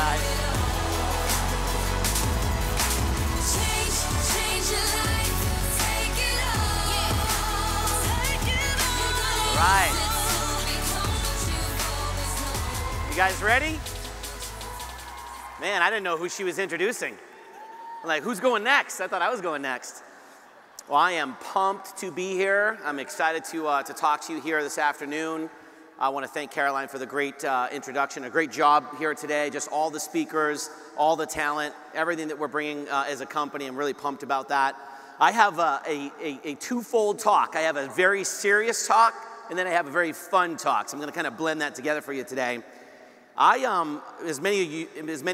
guys. All right. You guys ready? Man, I didn't know who she was introducing. I'm like, who's going next? I thought I was going next. Well, I am pumped to be here. I'm excited to talk to you here this afternoon. I want to thank Caroline for the great introduction, a great job here today, just all the speakers, all the talent, everything that we're bringing as a company. I'm really pumped about that. I have a twofold talk. I have a very serious talk, and then I have a very fun talk. So I'm going to kind of blend that together for you today. As many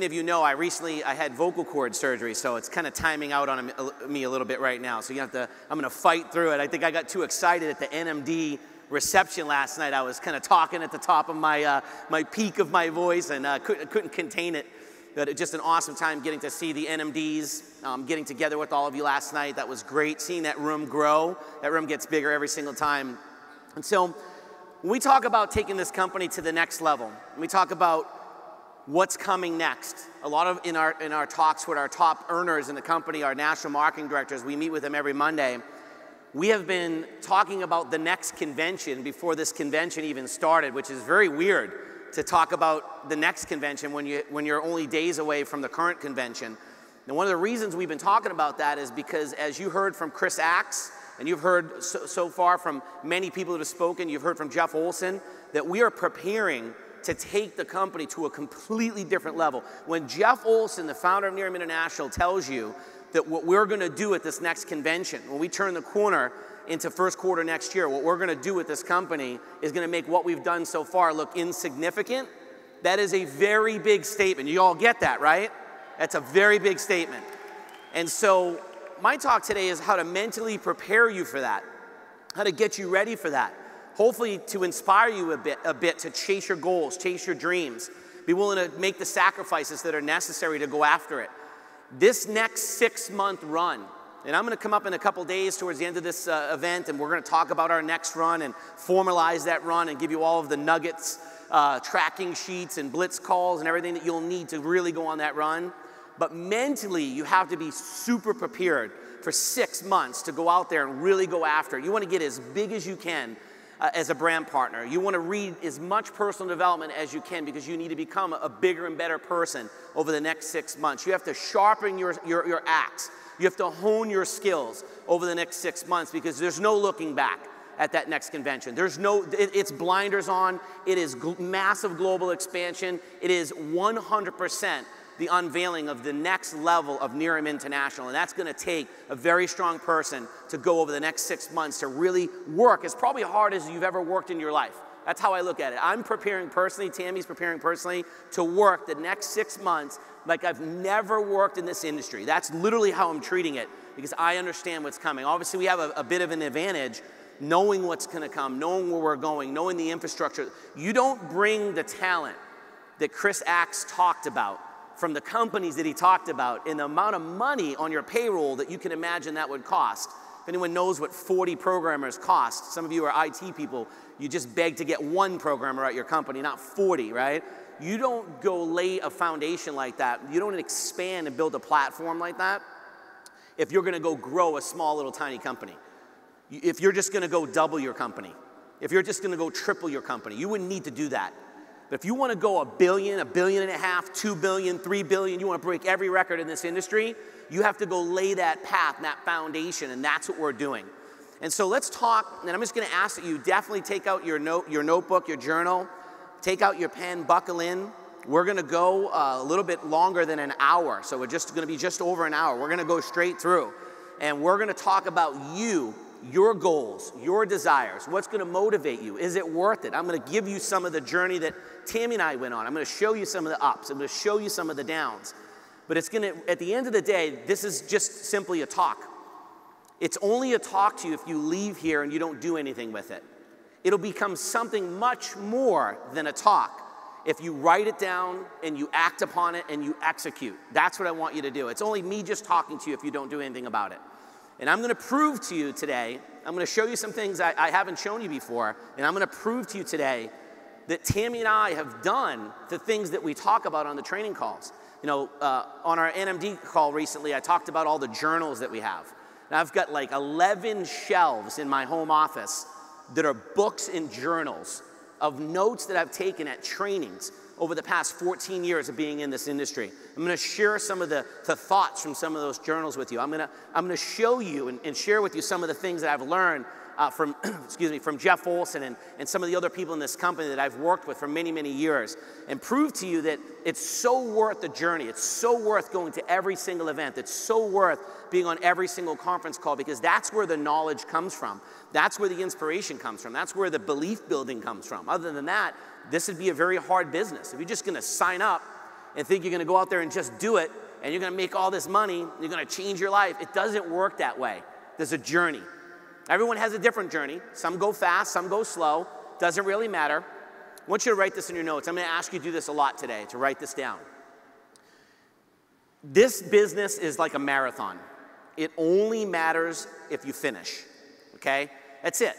of you know, I had vocal cord surgery, so it's kind of timing out on me a little bit right now. So I'm going to fight through it. I think I got too excited at the NMD reception last night. I was kind of talking at the top of my peak of my voice, and couldn't contain it. But it's just an awesome time getting to see the NMDs, getting together with all of you last night. That was great, seeing that room grow. That room gets bigger every single time. And so when we talk about taking this company to the next level, when we talk about what's coming next, a lot of in our talks with our top earners in the company, our national marketing directors, we meet with them every Monday. We have been talking about the next convention before this convention even started, which is very weird to talk about the next convention when you're only days away from the current convention. And one of the reasons we've been talking about that is because, as you heard from Chris Axe, and you've heard so far from many people that have spoken, you've heard from Jeff Olson, that we are preparing to take the company to a completely different level. When Jeff Olson, the founder of Nearium International, tells you that what we're going to do at this next convention, when we turn the corner into first quarter next year, what we're going to do with this company is going to make what we've done so far look insignificant, that is a very big statement. You all get that, right? That's a very big statement. And so my talk today is how to mentally prepare you for that, how to get you ready for that, hopefully to inspire you a bit to chase your goals, chase your dreams, be willing to make the sacrifices that are necessary to go after it. This next 6-month run, and I'm going to come up in a couple days towards the end of this event, and we're going to talk about our next run and formalize that run and give you all of the nuggets, tracking sheets and blitz calls and everything that you'll need to really go on that run. But mentally, you have to be super prepared for 6 months to go out there and really go after it. You want to get as big as you can as a brand partner. You want to read as much personal development as you can because you need to become a bigger and better person over the next 6 months. You have to sharpen your axe. You have to hone your skills over the next 6 months because there's no looking back at that next convention. It's blinders on. It is massive global expansion. It is 100% the unveiling of the next level of Nearium International. And that's going to take a very strong person to go over the next 6 months to really work as probably hard as you've ever worked in your life. That's how I look at it. I'm preparing personally, Tammy's preparing personally to work the next 6 months like I've never worked in this industry. That's literally how I'm treating it because I understand what's coming. Obviously, we have a bit of an advantage knowing what's going to come, knowing where we're going, knowing the infrastructure. You don't bring the talent that Chris Axe talked about from the companies that he talked about and the amount of money on your payroll that you can imagine that would cost. If anyone knows what 40 programmers cost, some of you are IT people, you just beg to get one programmer at your company, not 40, right? You don't go lay a foundation like that. You don't expand and build a platform like that if you're going to go grow a small little tiny company. If you're just going to go double your company, if you're just going to go triple your company, you wouldn't need to do that. But if you want to go $1 billion, $1.5 billion, $2 billion, $3 billion, you want to break every record in this industry, you have to go lay that path, that foundation, and that's what we're doing. And so let's talk, and I'm just going to ask that you definitely take out your notebook, your journal, take out your pen, buckle in. We're going to go a little bit longer than an hour, so we're just going to be just over an hour. We're going to go straight through, and we're going to talk about you, your goals, your desires, what's going to motivate you. Is it worth it? I'm going to give you some of the journey that Tammy and I went on. I'm going to show you some of the ups. I'm going to show you some of the downs. But it's going to, at the end of the day, this is just simply a talk. It's only a talk to you if you leave here and you don't do anything with it. It'll become something much more than a talk if you write it down and you act upon it and you execute. That's what I want you to do. It's only me just talking to you if you don't do anything about it. And I'm going to prove to you today, I'm going to show you some things I haven't shown you before, and I'm going to prove to you today that Tammy and I have done the things that we talk about on the training calls. You know, on our NMD call recently, I talked about all the journals that we have. And I've got like 11 shelves in my home office that are books and journals of notes that I've taken at trainings over the past 14 years of being in this industry. I'm gonna share some of the thoughts from some of those journals with you. I'm gonna show you and share with you some of the things that I've learned from, excuse me, from Jeff Olson and some of the other people in this company that I've worked with for many, many years, and prove to you that it's so worth the journey. It's so worth going to every single event. It's so worth being on every single conference call, because that's where the knowledge comes from. That's where the inspiration comes from. That's where the belief building comes from. Other than that, this would be a very hard business. If you're just gonna sign up and think you're gonna go out there and just do it, and you're gonna make all this money, and you're gonna change your life, it doesn't work that way. There's a journey. Everyone has a different journey. Some go fast, some go slow. Doesn't really matter. I want you to write this in your notes. I'm gonna ask you to do this a lot today, to write this down. This business is like a marathon. It only matters if you finish, okay? That's it.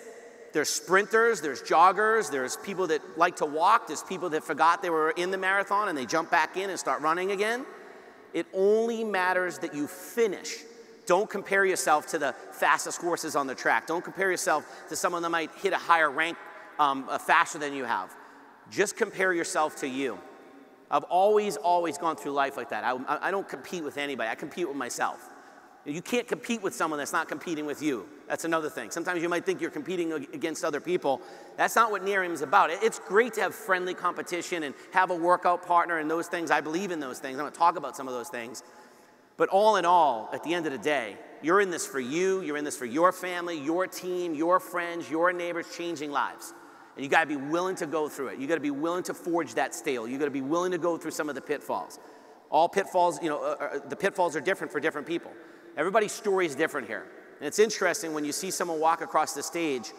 There's sprinters, there's joggers, there's people that like to walk, there's people that forgot they were in the marathon and they jump back in and start running again. It only matters that you finish. Don't compare yourself to the fastest horses on the track. Don't compare yourself to someone that might hit a higher rank faster than you have. Just compare yourself to you. I've always gone through life like that. I don't compete with anybody. I compete with myself. You can't compete with someone that's not competing with you. That's another thing. Sometimes you might think you're competing against other people. That's not what Nerium is about. It's great to have friendly competition and have a workout partner and those things. I believe in those things. I'm going to talk about some of those things. But all in all, at the end of the day, you're in this for you, you're in this for your family, your team, your friends, your neighbors, changing lives. And you gotta be willing to go through it. You gotta be willing to forge that steel. You gotta be willing to go through some of the pitfalls. All pitfalls, the pitfalls are different for different people. Everybody's story is different here. And it's interesting when you see someone walk across the stage,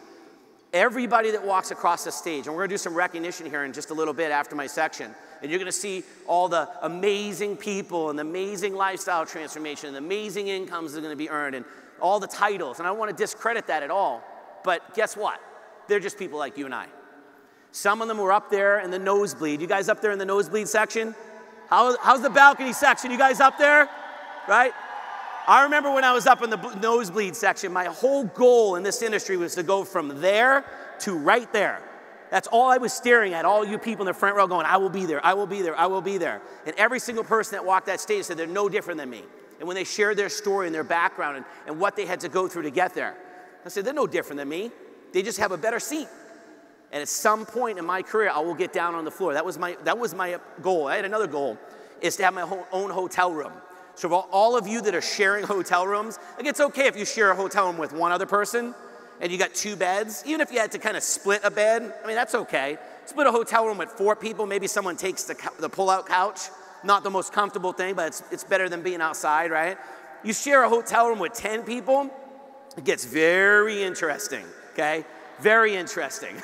everybody that walks across the stage, and we're gonna do some recognition here in just a little bit after my section, and you're gonna see all the amazing people and the amazing lifestyle transformation and the amazing incomes that are gonna be earned and all the titles. And I don't wanna discredit that at all, but guess what? They're just people like you and I. Some of them were up there in the nosebleed. You guys up there in the nosebleed section? How's the balcony section? You guys up there? Right? I remember when I was up in the nosebleed section, my whole goal in this industry was to go from there to right there. That's all I was staring at, all you people in the front row going, I will be there, I will be there, I will be there. And every single person that walked that stage said they're no different than me. And when they shared their story and their background and what they had to go through to get there, I said, they're no different than me. They just have a better seat. And at some point in my career, I will get down on the floor. That was my goal. I had another goal, is to have my own hotel room. So for all of you that are sharing hotel rooms, like it's okay if you share a hotel room with one other person and you got 2 beds, even if you had to kind of split a bed, I mean, that's okay. Split a hotel room with 4 people, maybe someone takes the pull-out couch. Not the most comfortable thing, but it's better than being outside, right? You share a hotel room with 10 people, it gets very interesting, okay? Very interesting.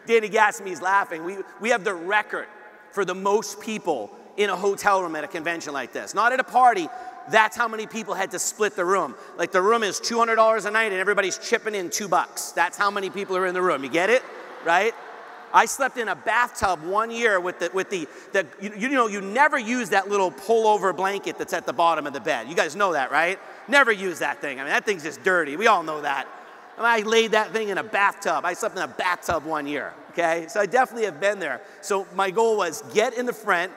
Danny Gassme's laughing. We have the record for the most people in a hotel room at a convention like this. Not at a party, that's how many people had to split the room. Like the room is $200 a night and everybody's chipping in $2. That's how many people are in the room. You get it? Right? I slept in a bathtub one year with you never use that little pullover blanket that's at the bottom of the bed. You guys know that, right? Never use that thing. I mean, that thing's just dirty. We all know that. And I laid that thing in a bathtub. I slept in a bathtub one year, okay? So I definitely have been there. So my goal was get in the front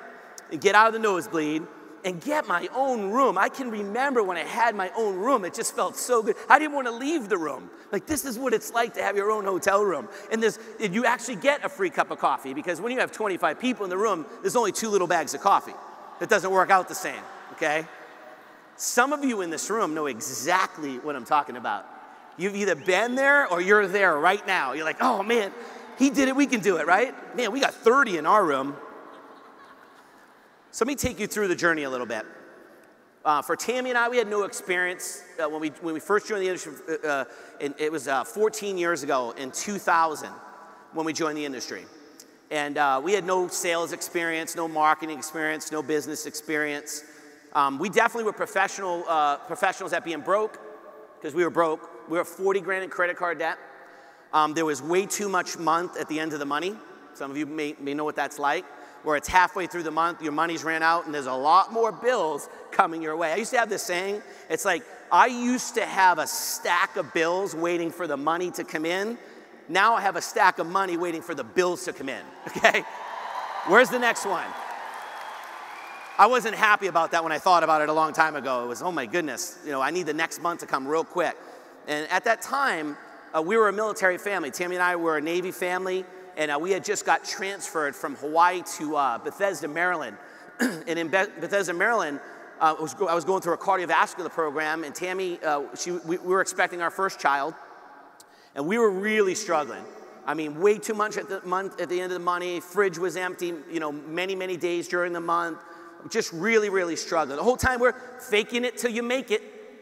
and get out of the nosebleed and get my own room. I can remember when I had my own room, it just felt so good. I didn't want to leave the room. Like, this is what it's like to have your own hotel room. And you actually get a free cup of coffee, because when you have 25 people in the room, there's only 2 little bags of coffee. It doesn't work out the same, okay? Some of you in this room know exactly what I'm talking about. You've either been there or you're there right now. You're like, oh man, he did it, we can do it, right? Man, we got 30 in our room. So let me take you through the journey a little bit. For Tammy and I, we had no experience. When we first joined the industry, it was 14 years ago in 2000 when we joined the industry. And we had no sales experience, no marketing experience, no business experience. We definitely were professionals at being broke, because we were broke. We were 40 grand in credit card debt. There was way too much month at the end of the money. Some of you may know what that's like, where it's halfway through the month, your money's ran out, and there's a lot more bills coming your way. I used to have this saying, it's like, I used to have a stack of bills waiting for the money to come in. Now I have a stack of money waiting for the bills to come in, okay? Where's the next one? I wasn't happy about that when I thought about it a long time ago. It was, oh my goodness, I need the next month to come real quick. And at that time, we were a military family. Tammy and I were a Navy family, and we had just got transferred from Hawaii to Bethesda, Maryland. And in Bethesda, Maryland, I was going through a cardiovascular program, and Tammy, we were expecting our first child, and we were really struggling. I mean, way too much at the end of the money. Fridge was empty, many, many days during the month. Just really, really struggling. The whole time we're faking it till you make it,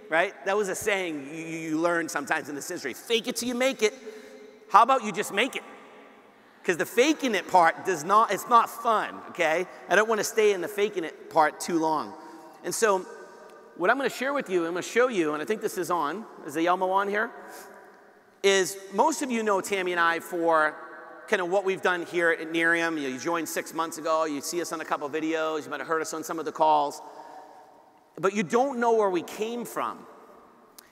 right? That was a saying you learn sometimes in this industry. Fake it till you make it. How about you just make it? Because the faking it part it's not fun, okay? I don't want to stay in the faking it part too long. And so what I'm going to share with you, I'm going to show you, and I think this is on. Is the Elmo on here? Is most of you know Tammy and I for kind of what we've done here at Nerium. You joined 6 months ago. You see us on a couple of videos. You might have heard us on some of the calls. But you don't know where we came from.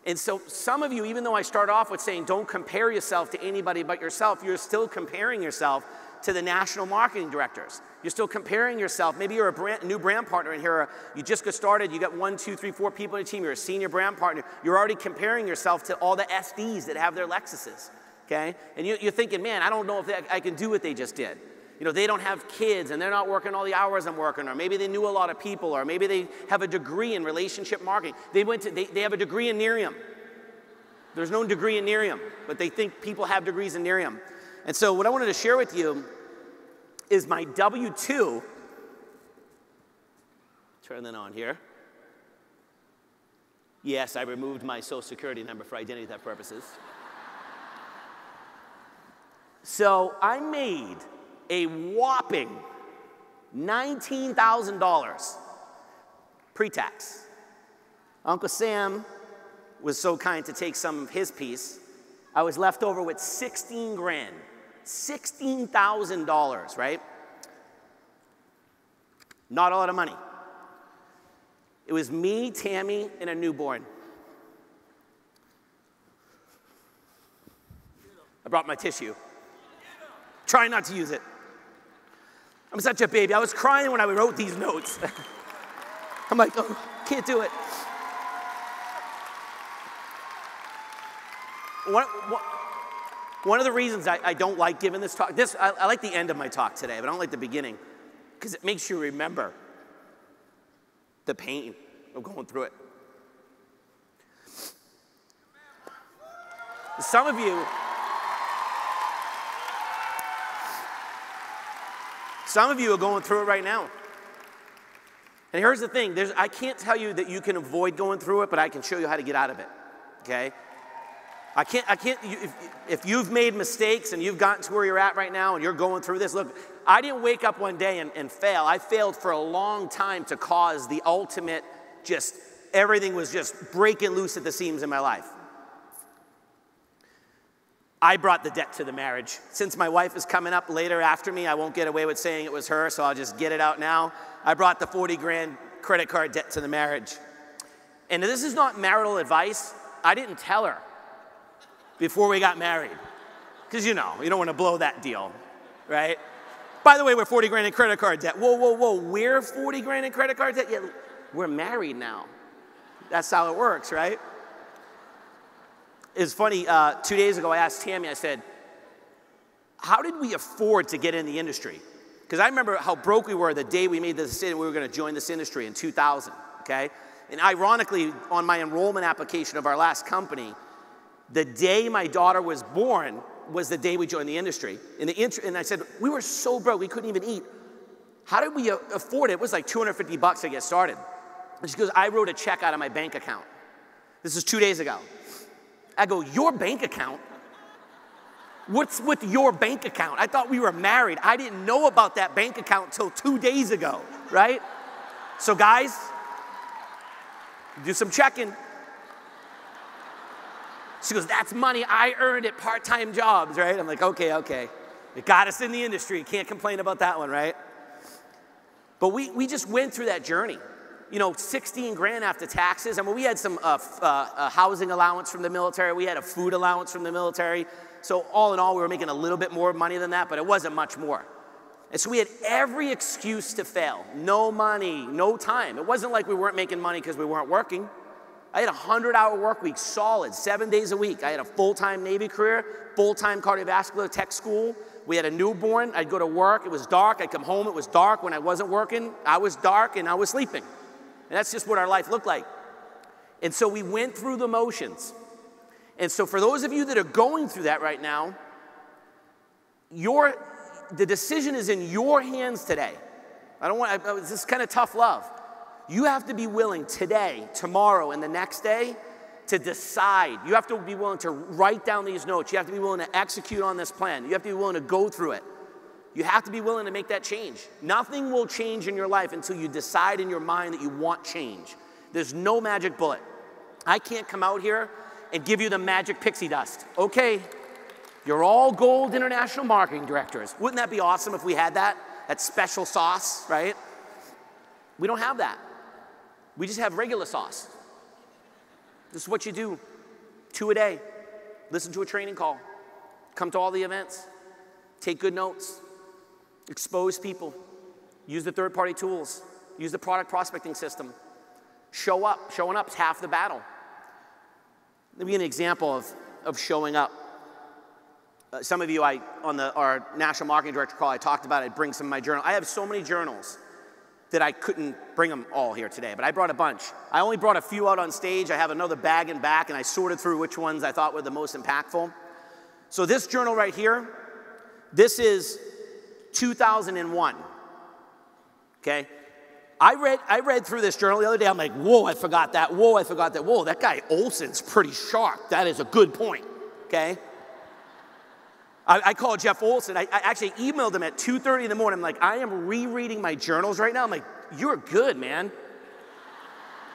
And so some of you, even though I start off with saying don't compare yourself to anybody but yourself, you're still comparing yourself to the national marketing directors. You're still comparing yourself. Maybe you're a new brand partner in here. You just got started. You got 1, 2, 3, 4 people in your team. You're a senior brand partner. You're already comparing yourself to all the SDs that have their Lexuses. Okay? And you're thinking, man, I don't know if I can do what they just did. They don't have kids and they're not working all the hours I'm working, or maybe they knew a lot of people, or maybe they have a degree in relationship marketing. They have a degree in Nerium. There's no degree in Nerium, but they think people have degrees in Nerium. And so what I wanted to share with you is my W-2. Turn that on here. Yes, I removed my social security number for identity theft purposes. So I made a whopping $19,000 pre-tax. Uncle Sam was so kind to take some of his piece. I was left over with 16 grand, $16,000, right? Not a lot of money. It was me, Tammy, and a newborn. I brought my tissue. Try not to use it. I'm such a baby. I was crying when I wrote these notes. I'm like, oh, can't do it. One of the reasons I don't like giving this talk, I like the end of my talk today, but I don't like the beginning, because it makes you remember the pain of going through it. Some of you are going through it right now. And here's the thing, I can't tell you that you can avoid going through it, but I can show you how to get out of it, okay? If you've made mistakes and you've gotten to where you're at right now and you're going through this, look, I didn't wake up one day and fail. I failed for a long time to cause the ultimate, everything was just breaking loose at the seams in my life. I brought the debt to the marriage. Since my wife is coming up later after me, I won't get away with saying it was her, so I'll just get it out now. I brought the 40 grand credit card debt to the marriage. And this is not marital advice. I didn't tell her before we got married. Because you don't want to blow that deal, right? By the way, we're 40 grand in credit card debt. Whoa, whoa, whoa, we're 40 grand in credit card debt? Yeah, we're married now. That's how it works, right? It's funny, 2 days ago I asked Tammy, I said, how did we afford to get in the industry? Because I remember how broke we were the day we made the decision we were going to join this industry in 2000, okay? And ironically, on my enrollment application of our last company, the day my daughter was born was the day we joined the industry. And I said, we were so broke, we couldn't even eat. How did we afford it? It was like $250 to get started. And she goes, I wrote a check out of my bank account. This is 2 days ago. I go, your bank account? What's with your bank account? I thought we were married. I didn't know about that bank account until 2 days ago, right? So guys, do some checking. She goes, that's money I earned at part-time jobs, right? I'm like, okay. It got us in the industry. Can't complain about that one, right? But we just went through that journey. 16 grand after taxes. I mean, we had some housing allowance from the military. We had a food allowance from the military. So all in all, we were making a little bit more money than that, but it wasn't much more. And so we had every excuse to fail. No money, no time. It wasn't like we weren't making money because we weren't working. I had a 100-hour work week, solid, 7 days a week. I had a full-time Navy career, full-time cardiovascular tech school. We had a newborn. I'd go to work. It was dark. I'd come home. It was dark. When I wasn't working, I was dark and I was sleeping. And that's just what our life looked like. And so we went through the motions. And so for those of you that are going through that right now, the decision is in your hands today. This is kind of tough love. You have to be willing today, tomorrow, and the next day to decide. You have to be willing to write down these notes. You have to be willing to execute on this plan. You have to be willing to go through it. You have to be willing to make that change. Nothing will change in your life until you decide in your mind that you want change. There's no magic bullet. I can't come out here and give you the magic pixie dust. Okay, you're all gold international marketing directors. Wouldn't that be awesome if we had that? That special sauce, right? We don't have that. We just have regular sauce. This is what you do. 2 a day. Listen to a training call. Come to all the events. Take good notes. Expose people. Use the third-party tools. Use the product prospecting system. Show up. Showing up is half the battle. Let me give you an example of showing up. Some of you, on our national marketing director call, I talked about I'd bring some of my journals. I have so many journals that I couldn't bring them all here today, but I brought a bunch. I only brought a few out on stage. I have another bag in back, and I sorted through which ones I thought were the most impactful. So this journal right here, this is 2001, okay? I read through this journal the other day. I'm like, whoa, I forgot that. Whoa, I forgot that. Whoa, that guy Olson's pretty sharp. That is a good point, okay? I called Jeff Olson. I actually emailed him at 2:30 in the morning. I'm like, I am rereading my journals right now. I'm like, you're good, man.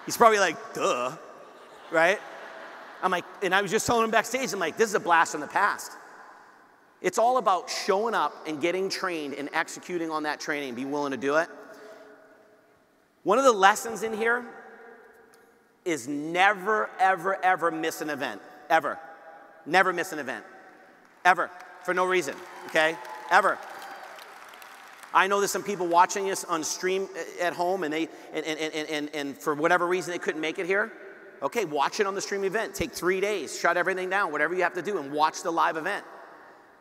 He's probably like, duh, right? I'm like, and I was just telling him backstage, I'm like, this is a blast from the past. It's all about showing up and getting trained and executing on that training and being willing to do it. One of the lessons in here is never, ever, ever miss an event. Ever. Never miss an event. Ever. For no reason, okay? Ever. I know there's some people watching this on stream at home and for whatever reason they couldn't make it here. Okay, watch it on the stream event. Take 3 days, shut everything down, whatever you have to do, and watch the live event.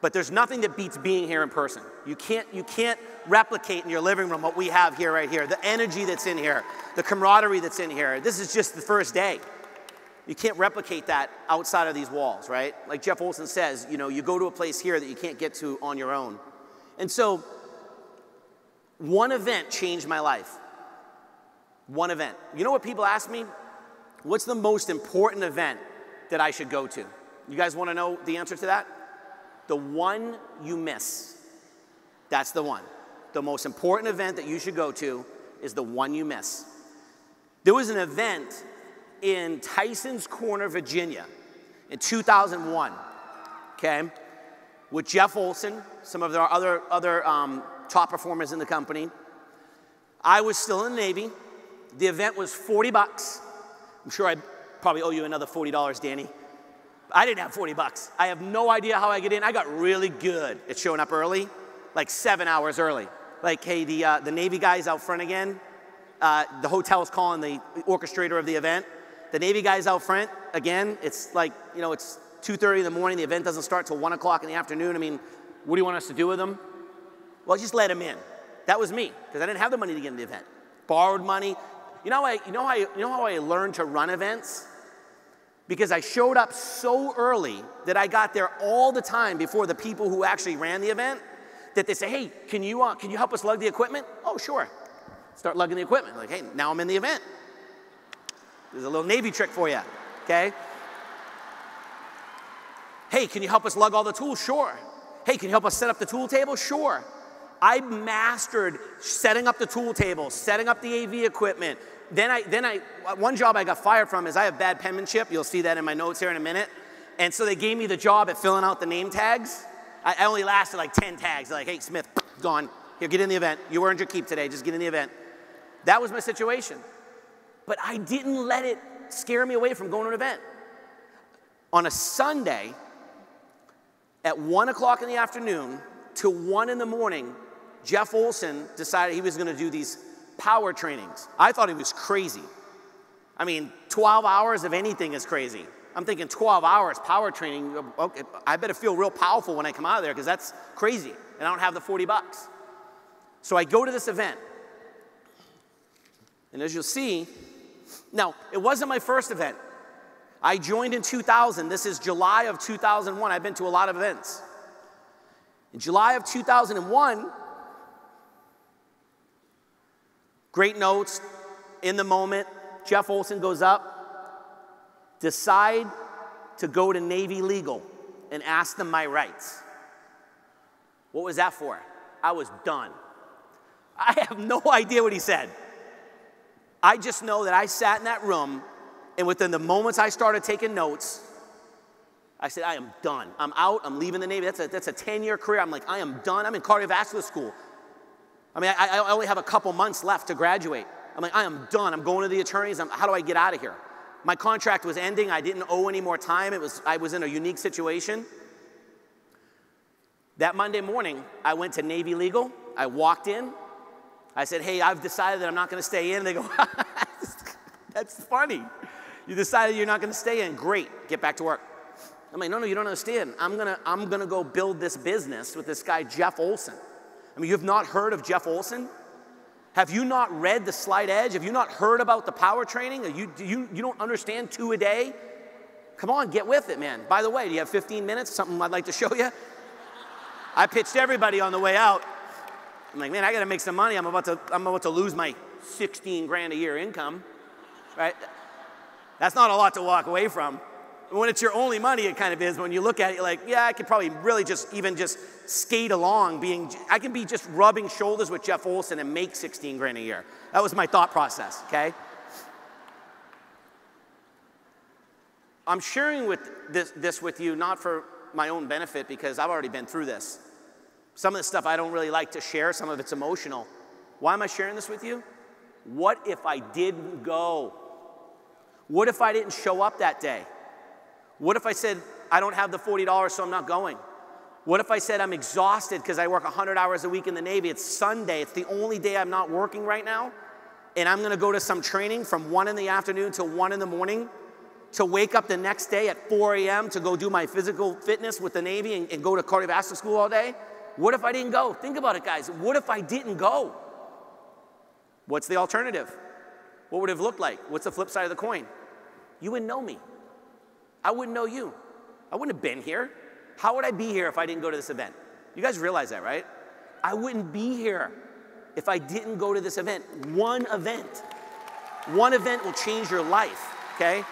But there's nothing that beats being here in person. You can't replicate in your living room what we have here right here. The energy that's in here, the camaraderie that's in here. This is just the first day. You can't replicate that outside of these walls, right? Like Jeff Olson says, you go to a place here that you can't get to on your own. And so, one event changed my life. One event. You know what people ask me? What's the most important event that I should go to? You guys want to know the answer to that? The one you miss. That's the one. The most important event that you should go to is the one you miss. There was an event in Tyson's Corner, Virginia in 2001, okay, with Jeff Olson, some of our other top performers in the company. I was still in the Navy. The event was $40. I'm sure I probably owe you another $40, Danny. I didn't have $40. I have no idea how I get in. I got really good at showing up early, like 7 hours early. Like, hey, the Navy guy's out front again. The hotel's calling the orchestrator of the event. The Navy guy's out front again. It's like, it's 2:30 in the morning. The event doesn't start till 1 o'clock in the afternoon. I mean, what do you want us to do with them? Well, just let him in. That was me, because I didn't have the money to get in the event. Borrowed money. You know how I learned to run events? Because I showed up so early that I got there all the time before the people who actually ran the event, that they say, hey, can you help us lug the equipment? Oh, sure. Start lugging the equipment. Like, hey, now I'm in the event. There's a little Navy trick for you, okay? Hey, can you help us lug all the tools? Sure. Hey, can you help us set up the tool table? Sure. I mastered setting up the tool table, setting up the AV equipment. One job I got fired from is I have bad penmanship. You'll see that in my notes here in a minute. And so they gave me the job at filling out the name tags. I only lasted like 10 tags. They're like, hey, Smith, gone. Here, get in the event. You earned your keep today. Just get in the event. That was my situation. But I didn't let it scare me away from going to an event. On a Sunday, at 1 o'clock in the afternoon to 1 in the morning, Jeff Olson decided he was going to do these power trainings. I thought he was crazy. I mean, 12 hours of anything is crazy. I'm thinking 12 hours power training. Okay, I better feel real powerful when I come out of there because that's crazy. And I don't have the $40. So I go to this event. And as you'll see, now, it wasn't my first event. I joined in 2000. This is July of 2001. I've been to a lot of events. In July of 2001, great notes, in the moment, Jeff Olson goes up, decide to go to Navy Legal and ask them my rights. What was that for? I was done. I have no idea what he said. I just know that I sat in that room, and within the moments I started taking notes, I said, I am done. I'm out. I'm leaving the Navy. That's a 10-year career. I'm like, I am done. I'm in cardiovascular school. I mean, I only have a couple months left to graduate. I'm like, I am done. I'm going to the attorneys. How do I get out of here? My contract was ending. I didn't owe any more time. I was in a unique situation. That Monday morning, I went to Navy Legal. I walked in. I said, hey, I've decided that I'm not going to stay in. And they go, that's funny. You decided you're not going to stay in. Great. Get back to work. I'm like, no, you don't understand. I'm gonna go build this business with this guy, Jeff Olson. I mean, you have not heard of Jeff Olson? Have you not read The Slight Edge? Have you not heard about the power training? You don't understand 2 a day? Come on, get with it, man. By the way, do you have 15 minutes? Something I'd like to show you? I pitched everybody on the way out. I'm like, man, I got to make some money. I'm about to lose my 16 grand a year income, right? That's not a lot to walk away from. When it's your only money, it kind of is. When you look at it, you're like, yeah, I could probably really just skate along. I can be just rubbing shoulders with Jeff Olson and make 16 grand a year. That was my thought process, okay? I'm sharing this with you not for my own benefit because I've already been through this. Some of the stuff I don't really like to share. Some of it's emotional. Why am I sharing this with you? What if I didn't go? What if I didn't show up that day? What if I said, I don't have the $40, so I'm not going? What if I said I'm exhausted because I work 100 hours a week in the Navy? It's Sunday. It's the only day I'm not working right now. And I'm going to go to some training from 1 in the afternoon to 1 in the morning to wake up the next day at 4 a.m. to go do my physical fitness with the Navy and go to cardiovascular school all day? What if I didn't go? Think about it, guys. What if I didn't go? What's the alternative? What would it have looked like? What's the flip side of the coin? You wouldn't know me. I wouldn't know you. I wouldn't have been here. How would I be here if I didn't go to this event? You guys realize that, right? I wouldn't be here if I didn't go to this event. One event. One event will change your life, okay?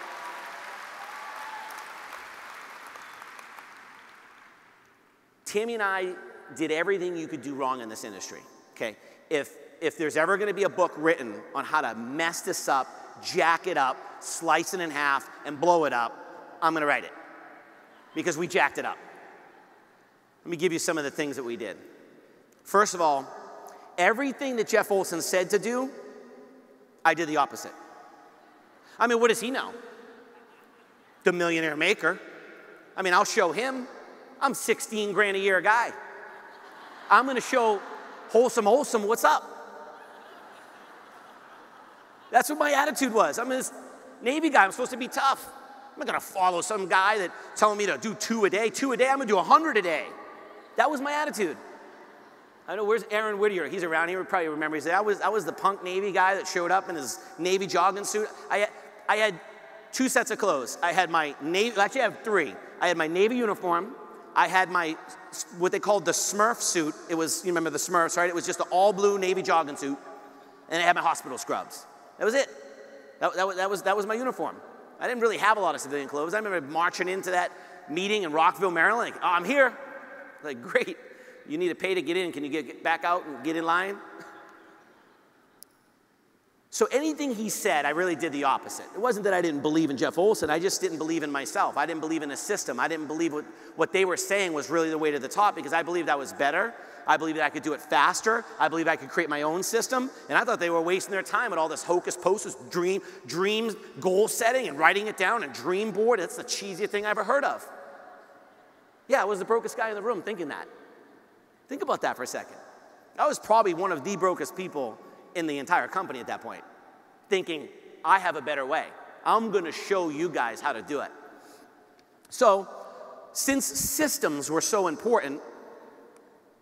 Tammy and I did everything you could do wrong in this industry, okay? If there's ever gonna be a book written on how to mess this up, jack it up, slice it in half, and blow it up, I'm going to write it because we jacked it up. Let me give you some of the things that we did. First of all, everything that Jeff Olson said to do, I did the opposite. I mean, what does he know? The millionaire maker. I mean, I'll show him. I'm 16 grand a year guy. I'm going to show wholesome what's up. That's what my attitude was. I'm this Navy guy. I'm supposed to be tough. I'm not going to follow some guy that telling me to do 2 a day. 2 a day, I'm going to do 100 a day. That was my attitude. I know, where's Aaron Whittier? He's around here. He probably remembers that. I was the punk Navy guy that showed up in his Navy jogging suit. I had 2 sets of clothes. I had my Navy, actually I have 3. I had my Navy uniform. I had my, what they called the Smurf suit. It was, you remember the Smurfs, right? It was just an all blue Navy jogging suit. And I had my hospital scrubs. That was it. That was my uniform. I didn't really have a lot of civilian clothes. I remember marching into that meeting in Rockville, Maryland, like, oh, I'm here. Like, great. You need to pay to get in. Can you get back out and get in line? So anything he said, I really did the opposite. It wasn't that I didn't believe in Jeff Olson, I just didn't believe in myself. I didn't believe in a system. I didn't believe what they were saying was really the way to the top, because I believed I was better. I believed that I could do it faster. I believed I could create my own system. And I thought they were wasting their time with all this hocus pocus, dream goal setting and writing it down and dream board. It's the cheesiest thing I ever heard of. Yeah, I was the brokest guy in the room thinking that. Think about that for a second. I was probably one of the brokest people in the entire company at that point, thinking, I have a better way. I'm going to show you guys how to do it. So, since systems were so important,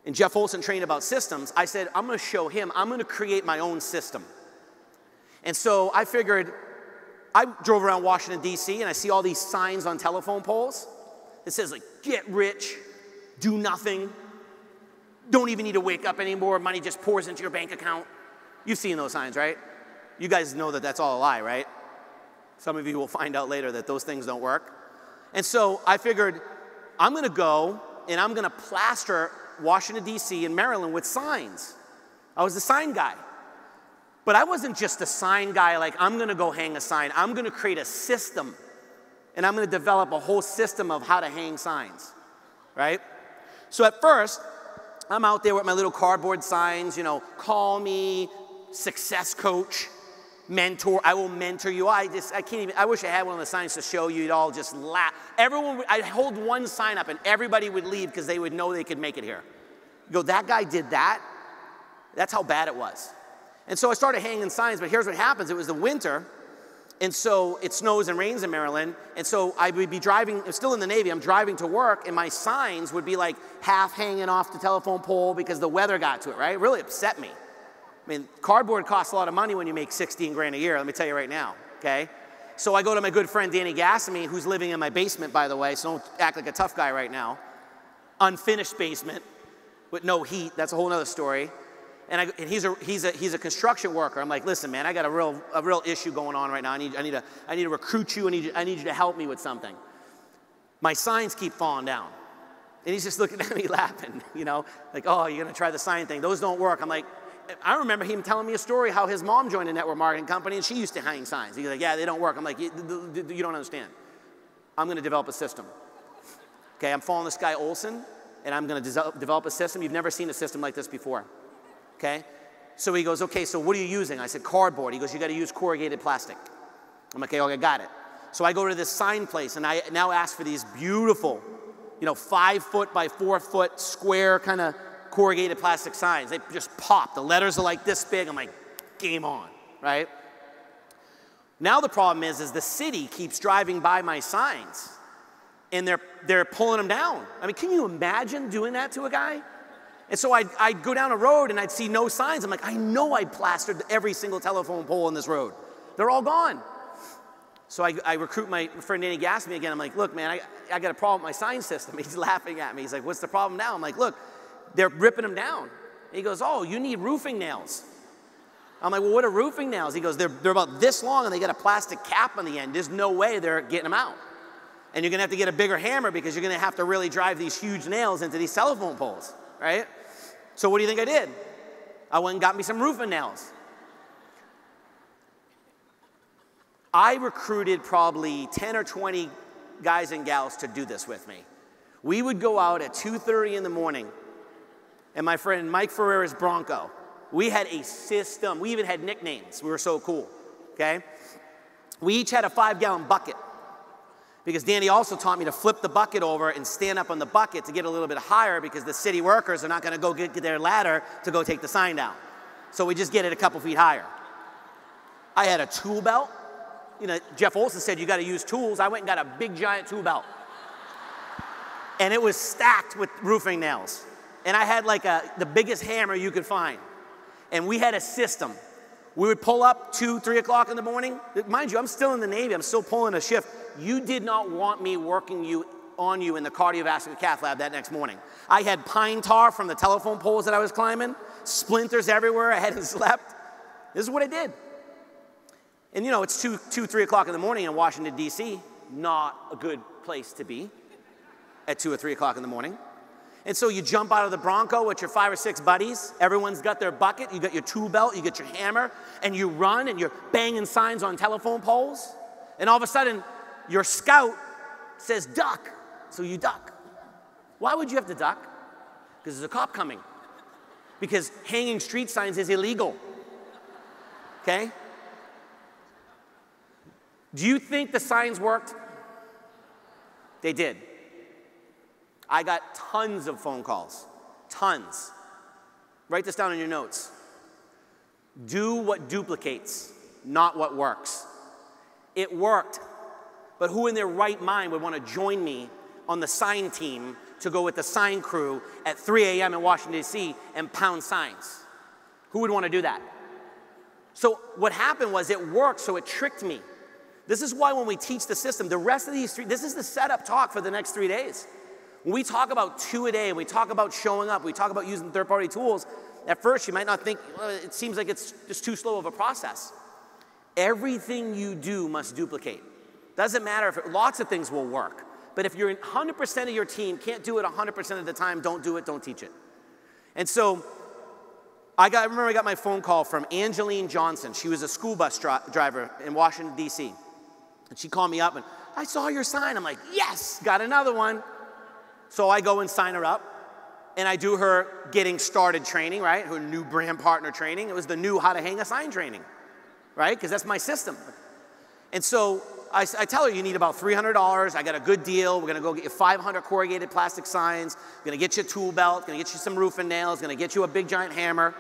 and Jeff Olson trained about systems, I said, I'm going to show him, I'm going to create my own system. And so I figured, I drove around Washington, D.C., and I see all these signs on telephone poles. It says, like, get rich, do nothing, don't even need to wake up anymore, money just pours into your bank account. You've seen those signs, right? You guys know that that's all a lie, right? Some of you will find out later that those things don't work. And so I figured, I'm going to go and I'm going to plaster Washington, D.C. and Maryland with signs. I was the sign guy. But I wasn't just a sign guy, like I'm going to go hang a sign. I'm going to create a system. And I'm going to develop a whole system of how to hang signs, right? So at first, I'm out there with my little cardboard signs, you know, call me, success coach, mentor, I will mentor you. I can't even, I wish I had one of the signs to show you. You'd all just laugh. Everyone, I'd hold one sign up and everybody would leave because they would know they could make it here. You go, that guy did that? That's how bad it was. And so I started hanging signs, but here's what happens. It was the winter, and so it snows and rains in Maryland, and so I would be driving, I'm still in the Navy, I'm driving to work, and my signs would be like half hanging off the telephone pole because the weather got to it, right? It really upset me. I mean, cardboard costs a lot of money when you make 16 grand a year, let me tell you right now, okay? So I go to my good friend Danny Gassamy, who's living in my basement, by the way, so don't act like a tough guy right now. Unfinished basement with no heat, that's a whole other story. And he's a construction worker. I'm like, listen, man, I got a real issue going on right now. I need to recruit you. I need you to help me with something. My signs keep falling down. And he's just looking at me laughing, you know, like, oh, you're going to try the sign thing. Those don't work. I'm like, I remember him telling me a story how his mom joined a network marketing company and she used to hang signs. He's like, yeah, they don't work. I'm like, you don't understand. I'm going to develop a system. Okay, I'm following this guy Olson, and I'm going to develop a system. You've never seen a system like this before. Okay? So he goes, okay, so what are you using? I said, cardboard. He goes, you got to use corrugated plastic. I'm like, okay, got it. So I go to this sign place, and I now ask for these beautiful, you know, 5 foot by 4 foot square kind of corrugated plastic signs. They just pop. The letters are like this big. I'm like, game on, right? Now the problem is the city keeps driving by my signs, and they're pulling them down. I mean, can you imagine doing that to a guy? And so I'd go down a road and I'd see no signs. I'm like, I know I plastered every single telephone pole on this road. They're all gone. So I recruit my friend Danny Gassamy again. I'm like, look, man, I got a problem with my sign system. He's laughing at me. He's like, what's the problem now? I'm like, look, they're ripping them down. And he goes, oh, you need roofing nails. I'm like, well, what are roofing nails? He goes, they're about this long and they got a plastic cap on the end. There's no way they're getting them out. And you're going to have to get a bigger hammer because you're going to have to really drive these huge nails into these telephone poles, right? So what do you think I did? I went and got me some roofing nails. I recruited probably 10 or 20 guys and gals to do this with me. We would go out at 2:30 in the morning, and my friend Mike Ferrera's Bronco, we had a system. We even had nicknames. We were so cool, okay? We each had a 5-gallon bucket, because Danny also taught me to flip the bucket over and stand up on the bucket to get a little bit higher because the city workers are not going to go get their ladder to go take the sign down. So we just get it a couple feet higher. I had a tool belt. You know, Jeff Olson said you got to use tools. I went and got a big giant tool belt. And it was stacked with roofing nails. And I had like the biggest hammer you could find. And we had a system. We would pull up 2, 3 o'clock in the morning. Mind you, I'm still in the Navy. I'm still pulling a shift. You did not want me working on you in the cardiovascular cath lab that next morning. I had pine tar from the telephone poles that I was climbing, splinters everywhere. I hadn't slept. This is what I did. And you know, it's 2, 3 o'clock in the morning in Washington, D.C. Not a good place to be at 2 or 3 o'clock in the morning. And so you jump out of the Bronco with your 5 or 6 buddies. Everyone's got their bucket. You got your tool belt. You got your hammer. And you run and you're banging signs on telephone poles. And all of a sudden, your scout says duck. So you duck. Why would you have to duck? Because there's a cop coming. Because hanging street signs is illegal. Okay? Do you think the signs worked? They did. I got tons of phone calls. Tons. Write this down in your notes. Do what duplicates, not what works. It worked. But who in their right mind would want to join me on the sign team to go with the sign crew at 3 a.m. in Washington, D.C. and pound signs? Who would want to do that? So what happened was it worked, so it tricked me. This is why when we teach the system, the rest of these this is the setup talk for the next 3 days. When we talk about 2 a day, and we talk about showing up, we talk about using third-party tools, at first you might not think, well, it seems like it's just too slow of a process. Everything you do must duplicate. Doesn't matter if lots of things will work. But if you're 100% of your team can't do it 100% of the time, don't do it, don't teach it. And so I remember I got my phone call from Angeline Johnson. She was a school bus driver in Washington, D.C. And she called me up and, I saw your sign. I'm like, yes, got another one. So I go and sign her up. And I do her getting started training, right? Her new brand partner training. It was the new how to hang a sign training, right? Because that's my system. And so I tell her you need about $300. I got a good deal. We're going to go get you 500 corrugated plastic signs. Going to get you a tool belt. Going to get you some roofing nails. Going to get you a big giant hammer.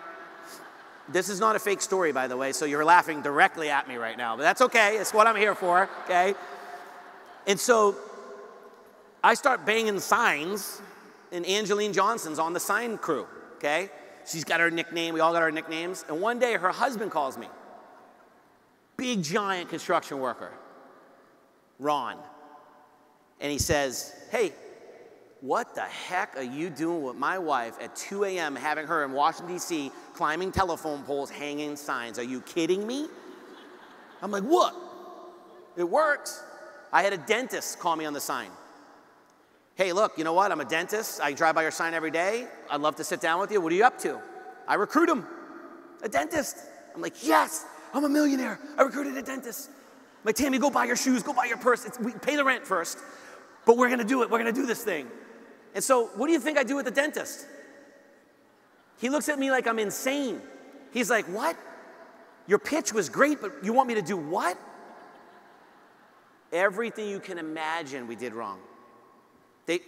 This is not a fake story, by the way, so you're laughing directly at me right now. But that's okay. It's what I'm here for, okay? And so I start banging signs, and Angeline Johnson's on the sign crew, okay? She's got her nickname. We all got our nicknames. And one day, her husband calls me. Big, giant construction worker. Ron. And he says, hey, what the heck are you doing with my wife at 2 a.m. having her in Washington, D.C., climbing telephone poles, hanging signs? Are you kidding me? I'm like, what? It works. I had a dentist call me on the sign. Hey, look, you know what? I'm a dentist. I drive by your sign every day. I'd love to sit down with you. What are you up to? I recruit him. A dentist. I'm like, yes, I'm a millionaire. I recruited a dentist. I'm like, Tammy, go buy your shoes, go buy your purse. We pay the rent first, but we're gonna do it. We're gonna do this thing. And so what do you think I do with the dentist? He looks at me like I'm insane. He's like, what? Your pitch was great, but you want me to do what? Everything you can imagine we did wrong.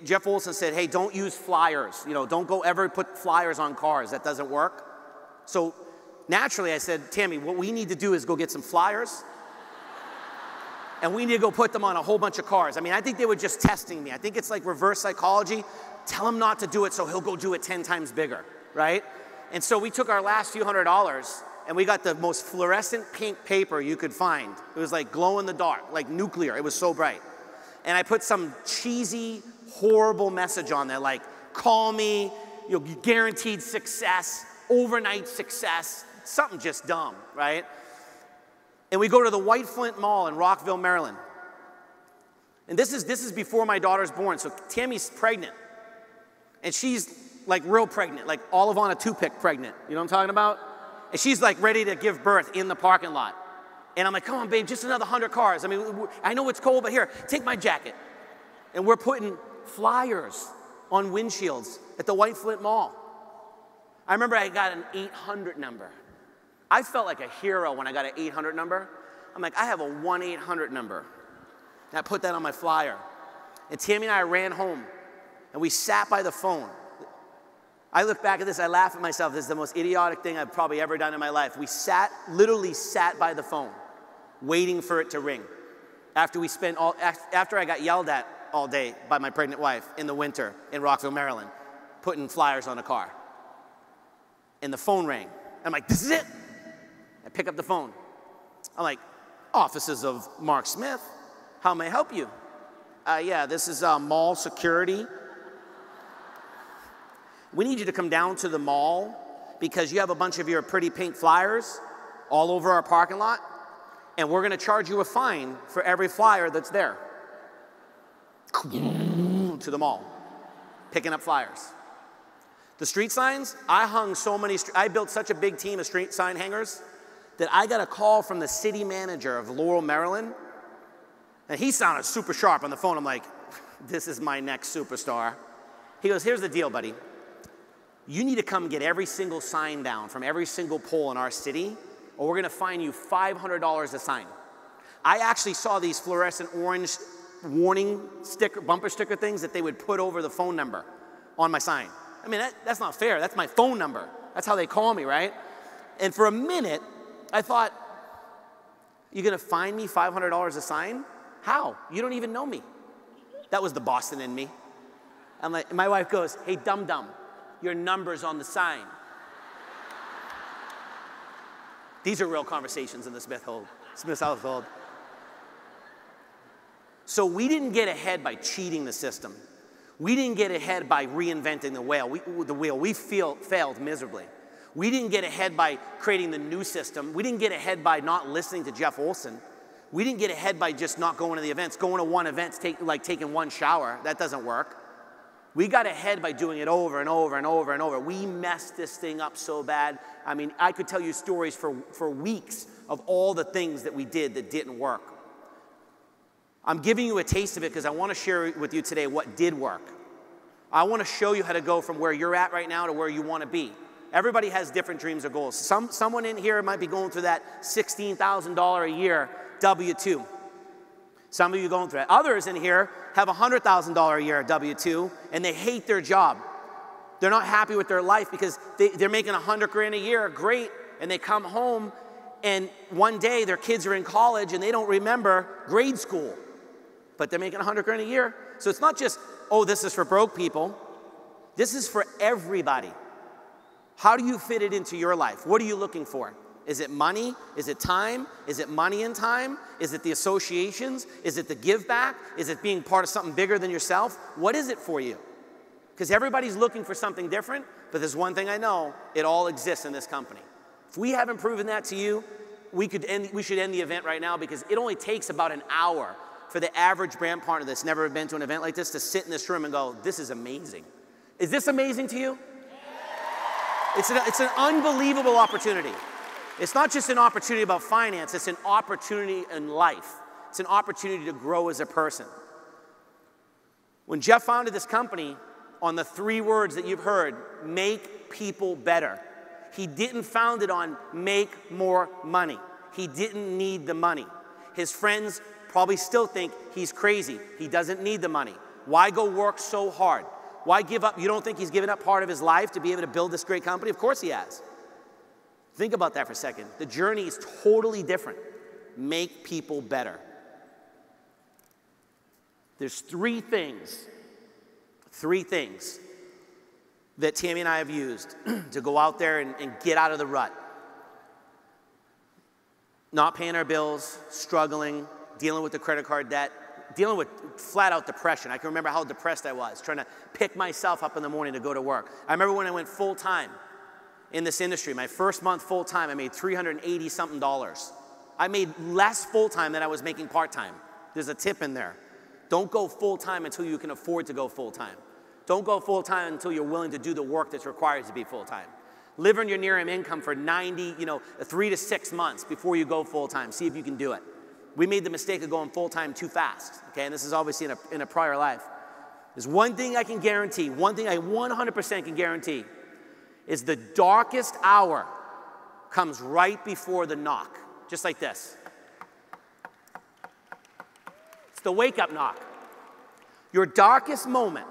Jeff Olson said, hey, don't use flyers. You know, don't go ever put flyers on cars. That doesn't work. So naturally I said, Tammy, what we need to do is go get some flyers and we need to go put them on a whole bunch of cars. I mean, I think they were just testing me. I think it's like reverse psychology. Tell him not to do it so he'll go do it 10 times bigger, right? And so we took our last few $100s and we got the most fluorescent pink paper you could find. It was like glow in the dark, like nuclear. It was so bright. And I put some cheesy, horrible message on there like, call me, you'll be guaranteed success, overnight success, something just dumb, right? And we go to the White Flint Mall in Rockville, Maryland. And this is before my daughter's born, so Tammy's pregnant. And she's like real pregnant, like Olive on a toothpick pregnant. You know what I'm talking about? And she's like ready to give birth in the parking lot. And I'm like, come on, babe, just another 100 cars. I mean, I know it's cold, but here, take my jacket. And we're putting flyers on windshields at the White Flint Mall. I remember I got an 800 number. I felt like a hero when I got an 800 number. I'm like, I have a 1-800 number. And I put that on my flyer. And Tammy and I ran home, and we sat by the phone. I look back at this, I laugh at myself. This is the most idiotic thing I've probably ever done in my life. We literally sat by the phone, waiting for it to ring. After I got yelled at all day by my pregnant wife in the winter in Rockville, Maryland, putting flyers on a car. And the phone rang. I'm like, this is it. I pick up the phone. I'm like, offices of Mark Smith. How may I help you? Yeah, this is mall security. We need you to come down to the mall because you have a bunch of your pretty pink flyers all over our parking lot, and we're gonna charge you a fine for every flyer that's there. To the mall, picking up flyers. The street signs, I hung so many, I built such a big team of street sign hangers that I got a call from the city manager of Laurel, Maryland, and he sounded super sharp on the phone. I'm like, this is my next superstar. He goes, here's the deal, buddy. You need to come get every single sign down from every single pole in our city, or we're gonna fine you $500 a sign. I actually saw these fluorescent orange warning sticker, bumper sticker things that they would put over the phone number on my sign. I mean, that's not fair. That's my phone number. That's how they call me, right? And for a minute, I thought, you're gonna fine me $500 a sign? How? You don't even know me. That was the Boston in me. I'm like, my wife goes, hey, dum-dum, your number's on the sign. These are real conversations in the Smith household. So we didn't get ahead by cheating the system. We didn't get ahead by reinventing the wheel. We failed miserably. We didn't get ahead by creating the new system. We didn't get ahead by not listening to Jeff Olson. We didn't get ahead by just not going to the events. Going to one event, like taking one shower, that doesn't work. We got ahead by doing it over and over and over and over. We messed this thing up so bad. I mean, I could tell you stories for weeks of all the things that we did that didn't work. I'm giving you a taste of it because I want to share with you today what did work. I want to show you how to go from where you're at right now to where you want to be. Everybody has different dreams or goals. Someone in here might be going through that $16,000 a year W-2. Some of you going through it. Others in here have $100,000 a year W-2 and they hate their job. They're not happy with their life because they're making $100 grand a year, great, and they come home and one day their kids are in college and they don't remember grade school, but they're making $100 grand a year. So it's not just, oh, this is for broke people. This is for everybody. How do you fit it into your life? What are you looking for? Is it money? Is it time? Is it money and time? Is it the associations? Is it the give back? Is it being part of something bigger than yourself? What is it for you? Because everybody's looking for something different, but there's one thing I know, it all exists in this company. If we haven't proven that to you, we should end the event right now because it only takes about an hour for the average brand partner that's never been to an event like this to sit in this room and go, this is amazing. Is this amazing to you? It's an unbelievable opportunity. It's not just an opportunity about finance, it's an opportunity in life. It's an opportunity to grow as a person. When Jeff founded this company, on the 3 words that you've heard, make people better, he didn't found it on make more money. He didn't need the money. His friends probably still think he's crazy. He doesn't need the money. Why go work so hard? Why give up? You don't think he's given up part of his life to be able to build this great company? Of course he has. Think about that for a second. The journey is totally different. Make people better. There's 3 things that Tammy and I have used to go out there and get out of the rut. Not paying our bills, struggling, dealing with the credit card debt, dealing with flat out depression. I can remember how depressed I was, trying to pick myself up in the morning to go to work. I remember when I went full time in this industry, my first month full time, I made $380 something. I made less full time than I was making part time. There's a tip in there. Don't go full time until you can afford to go full time. Don't go full time until you're willing to do the work that's required to be full time. Live on your near income for 3 to 6 months before you go full time. See if you can do it. We made the mistake of going full time too fast, okay? And this is obviously in a prior life. There's one thing I can guarantee, one thing I 100% can guarantee, is the darkest hour comes right before the knock, just like this. It's the wake-up knock. Your darkest moment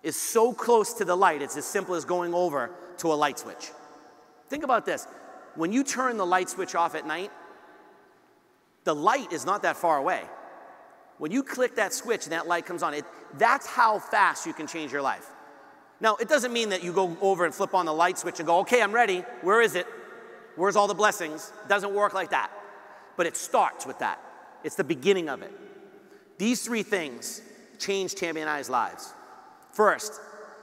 is so close to the light, it's as simple as going over to a light switch. Think about this. When you turn the light switch off at night, the light is not that far away. When you click that switch and that light comes on, that's how fast you can change your life. Now, it doesn't mean that you go over and flip on the light switch and go, okay, I'm ready. Where is it? Where's all the blessings? It doesn't work like that. But it starts with that. It's the beginning of it. These 3 things changed Tammy and I's lives. First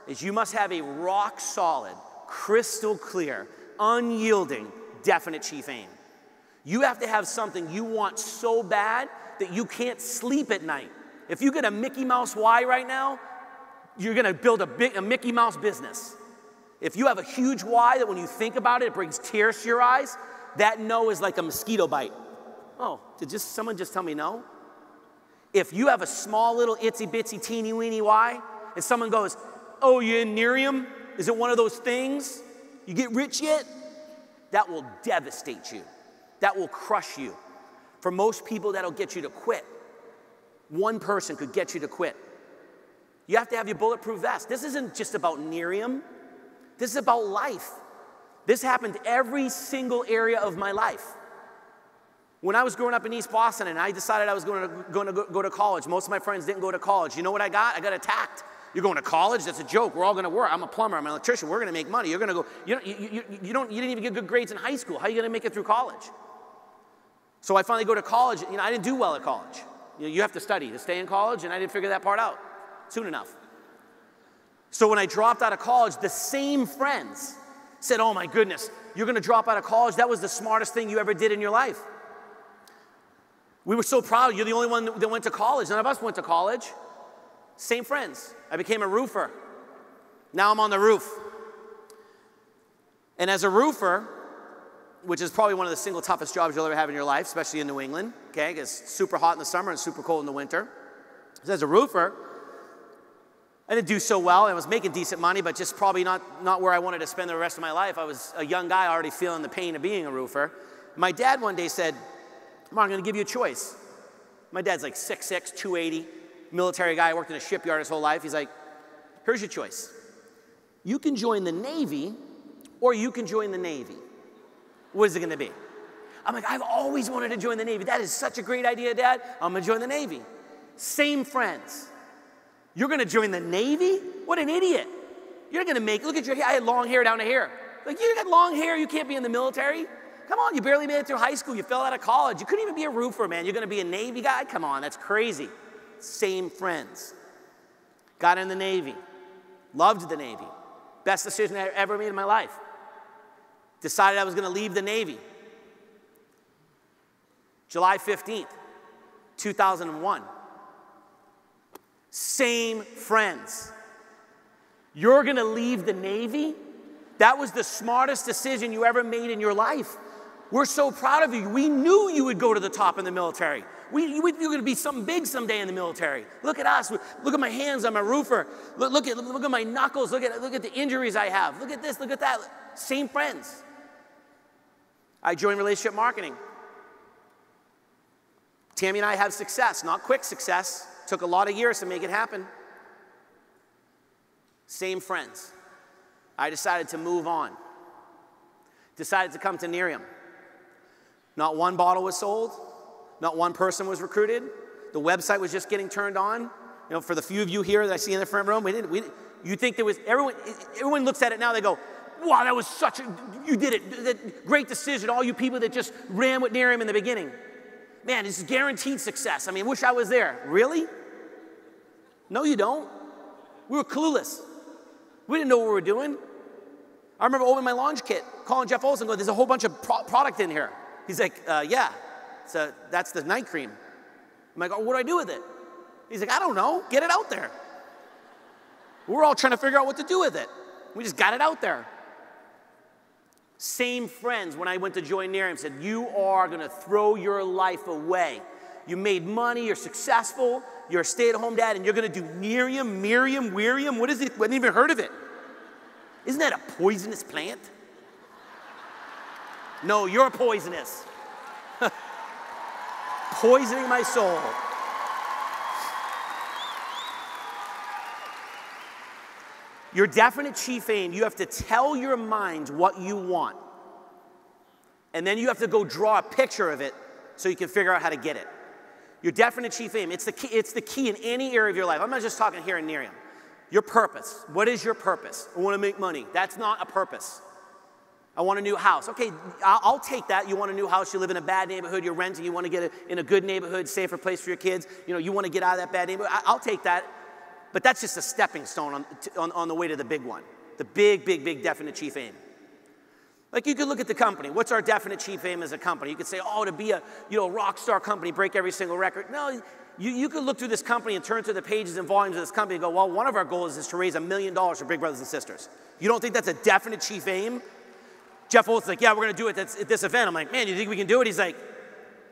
is you must have a rock solid, crystal clear, unyielding, definite chief aim. You have to have something you want so bad that you can't sleep at night. If you get a Mickey Mouse Y right now, you're gonna build a Mickey Mouse business. If you have a huge why that when you think about it, it brings tears to your eyes, that no is like a mosquito bite. Oh, did someone just tell me no? If you have a small little itsy bitsy teeny weeny why, and someone goes, oh, you're in Nerium? Is it one of those things? You get rich yet? That will devastate you. That will crush you. For most people, that'll get you to quit. One person could get you to quit. You have to have your bulletproof vest. This isn't just about Nerium. This is about life. This happened every single area of my life. When I was growing up in East Boston and I decided I was going to go to college, most of my friends didn't go to college. You know what I got? I got attacked. You're going to college? That's a joke. We're all going to work. I'm a plumber. I'm an electrician. We're going to make money. You're going to go. You didn't even get good grades in high school. How are you going to make it through college? So I finally go to college. I didn't do well at college. You have to study to stay in college, and I didn't figure that part out soon enough. So when I dropped out of college, the same friends said, oh my goodness, you're going to drop out of college? That was the smartest thing you ever did in your life. We were so proud. You're the only one that went to college. None of us went to college. Same friends. I became a roofer. Now I'm on the roof. And as a roofer, which is probably one of the single toughest jobs you'll ever have in your life, especially in New England, okay? It's super hot in the summer and super cold in the winter. So as a roofer, I didn't do so well. I was making decent money, but just probably not where I wanted to spend the rest of my life. I was a young guy already feeling the pain of being a roofer. My dad one day said, Mark, I'm going to give you a choice. My dad's like 6'6", 280, military guy, worked in a shipyard his whole life. He's like, here's your choice. You can join the Navy or you can join the Navy. What is it going to be? I'm like, I've always wanted to join the Navy. That is such a great idea, Dad. I'm going to join the Navy. Same friends. You're going to join the Navy? What an idiot. You're going to look at your hair. I had long hair down to here. Like, you got long hair. You can't be in the military. Come on, you barely made it through high school. You fell out of college. You couldn't even be a roofer, man. You're going to be a Navy guy? Come on, that's crazy. Same friends. Got in the Navy. Loved the Navy. Best decision I ever made in my life. Decided I was going to leave the Navy. July 15th, 2001. Same friends. You're going to leave the Navy? That was the smartest decision you ever made in your life. We're so proud of you. We knew you would go to the top in the military. You're going to be something big someday in the military. Look at us. Look at my hands. I'm a roofer. Look at my knuckles. Look at the injuries I have. Look at this. Look at that. Same friends. I joined relationship marketing. Tammy and I have success, not quick success. Took a lot of years to make it happen. Same friends. I decided to move on. Decided to come to Nerium. Not one bottle was sold. Not one person was recruited. The website was just getting turned on. For the few of you here that I see in the front room, you think there was, everyone looks at it now, they go, wow, that was you did it. Great decision. All you people that just ran with Nerium in the beginning. Man, this is guaranteed success. I wish I was there. Really? No, you don't. We were clueless. We didn't know what we were doing. I remember opening my launch kit, calling Jeff Olson, going, there's a whole bunch of product in here. He's like, yeah, that's the night cream. I'm like, oh, what do I do with it? He's like, I don't know. Get it out there. We're all trying to figure out what to do with it. We just got it out there. Same friends when I went to join Nerium said, you are going to throw your life away. You made money, you're successful, you're a stay-at-home dad, and you're going to do Nerium, Miriam, Wirium. What is it? I hadn't even heard of it. Isn't that a poisonous plant? No, you're poisonous. Poisoning my soul. Your definite chief aim, you have to tell your mind what you want. And then you have to go draw a picture of it so you can figure out how to get it. Your definite chief aim, it's the key in any area of your life. I'm not just talking here in Nerium. Your purpose. What is your purpose? I want to make money. That's not a purpose. I want a new house. Okay, I'll take that. You want a new house, you live in a bad neighborhood, you're renting, you want to get in a good neighborhood, safer place for your kids. You want to get out of that bad neighborhood. I'll take that. But that's just a stepping stone on the way to the big one. The big, big, big definite chief aim. Like you could look at the company. What's our definite chief aim as a company? You could say, oh, to be a rock star company, break every single record. No, You could look through this company and turn through the pages and volumes of this company and go, well, one of our goals is to raise $1 million for Big Brothers and Sisters. You don't think that's a definite chief aim? Jeff Olson's like, yeah, we're going to do it at this event. I'm like, man, you think we can do it? He's like,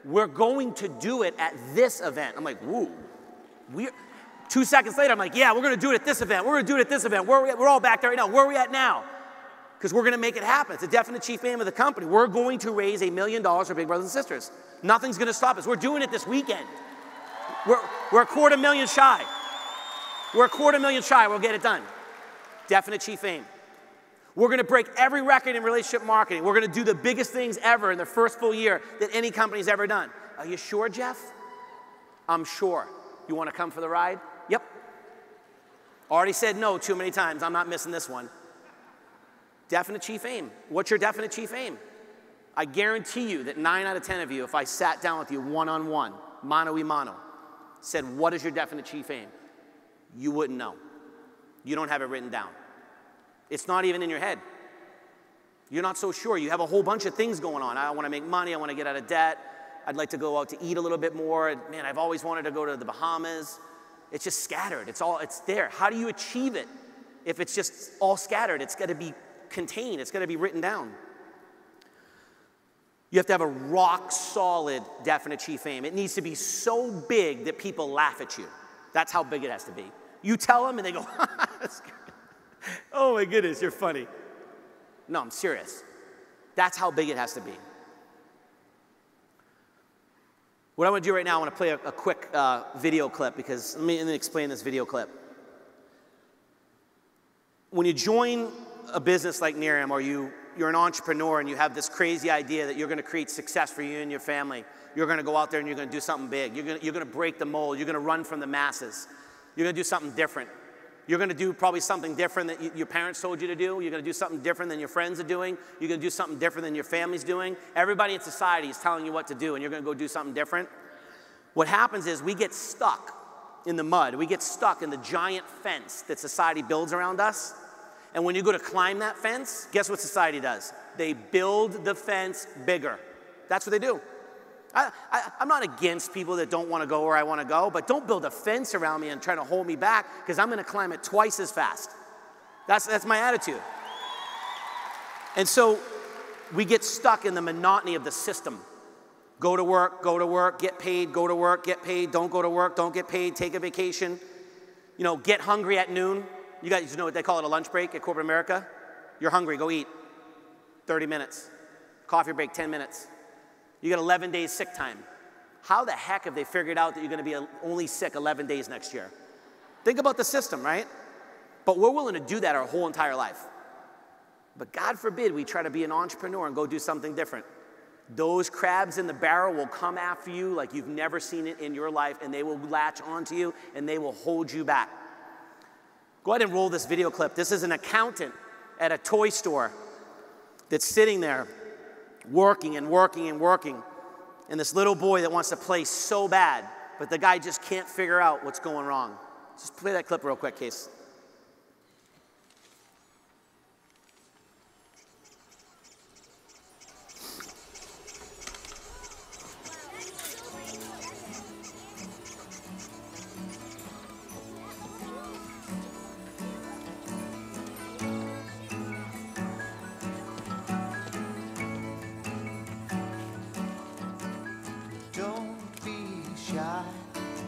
we're going to do it at this event. I'm like, woo. 2 seconds later, I'm like, yeah, we're going to do it at this event. We're going to do it at this event. We're all back there right now. Where are we at now? Because we're going to make it happen. It's a definite chief aim of the company. We're going to raise $1 million for Big Brothers and Sisters. Nothing's going to stop us. We're doing it this weekend. We're $250,000 shy. We're $250,000 shy. We'll get it done. Definite chief aim. We're going to break every record in relationship marketing. We're going to do the biggest things ever in the first full year that any company's ever done. Are you sure, Jeff? I'm sure. You want to come for the ride? Yep. Already said no too many times. I'm not missing this one. Definite chief aim. What's your definite chief aim? I guarantee you that 9 out of 10 of you, if I sat down with you one-on-one, mano-y-mano, said, what is your definite chief aim? You wouldn't know. You don't have it written down. It's not even in your head. You're not so sure. You have a whole bunch of things going on. I want to make money. I want to get out of debt. I'd like to go out to eat a little bit more. Man, I've always wanted to go to the Bahamas. It's just scattered. It's there. How do you achieve it if it's just all scattered? It's got to be contained. It's got to be written down. You have to have a rock solid definite chief aim. It needs to be so big that people laugh at you. That's how big it has to be. You tell them and they go, that's good. Oh my goodness, you're funny. No, I'm serious. That's how big it has to be. What I want to do right now, I want to play a quick video clip because let me explain this video clip. When you join a business like Nerium or you're an entrepreneur and you have this crazy idea that you're going to create success for you and your family, you're going to go out there and you're going to do something big. You're going to break the mold. You're going to run from the masses. You're going to do something different. You're going to do probably something different that your parents told you to do. You're going to do something different than your friends are doing. You're going to do something different than your family's doing. Everybody in society is telling you what to do, and you're going to go do something different. What happens is we get stuck in the mud. We get stuck in the giant fence that society builds around us. And when you go to climb that fence, guess what society does? They build the fence bigger. That's what they do. I'm not against people that don't want to go where I want to go, but don't build a fence around me and try to hold me back because I'm going to climb it twice as fast. That's my attitude. And so we get stuck in the monotony of the system. Go to work, get paid, go to work, get paid, don't go to work, don't get paid, take a vacation. You know, get hungry at noon. You guys know what they call it, a lunch break at corporate America? You're hungry, go eat. 30 minutes. Coffee break, 10 minutes. You got 11 days sick time. How the heck have they figured out that you're going to be only sick 11 days next year? Think about the system, right? But we're willing to do that our whole entire life. But God forbid we try to be an entrepreneur and go do something different. Those crabs in the barrel will come after you like you've never seen it in your life, and they will latch onto you, and they will hold you back. Go ahead and roll this video clip. This is an accountant at a toy store that's sitting there working and working and working. And this little boy that wants to play so bad, but the guy just can't figure out what's going wrong. Just play that clip real quick, Case.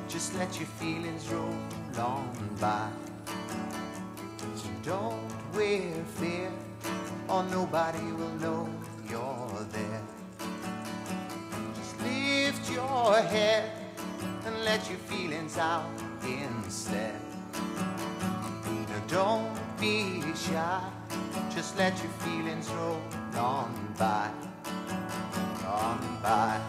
Just let your feelings roll on by. Don't wear fear, or nobody will know you're there. Just lift your head and let your feelings out instead. Now don't be shy, just let your feelings roll on by. On by.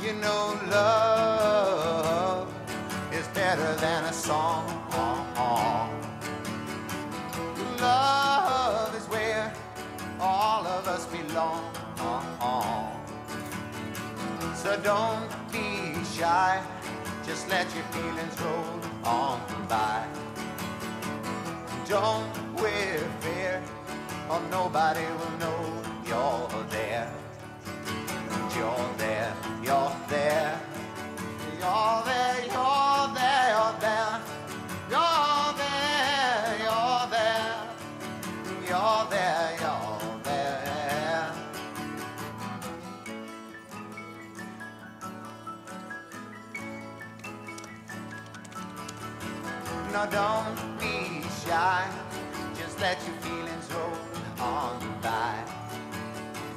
You know love is better than a song. Love is where all of us belong. So don't be shy, just let your feelings roll on by. Don't wear fear, or nobody will know you're there. You're there, you're there. No, don't be shy. Just let your feelings roll on by.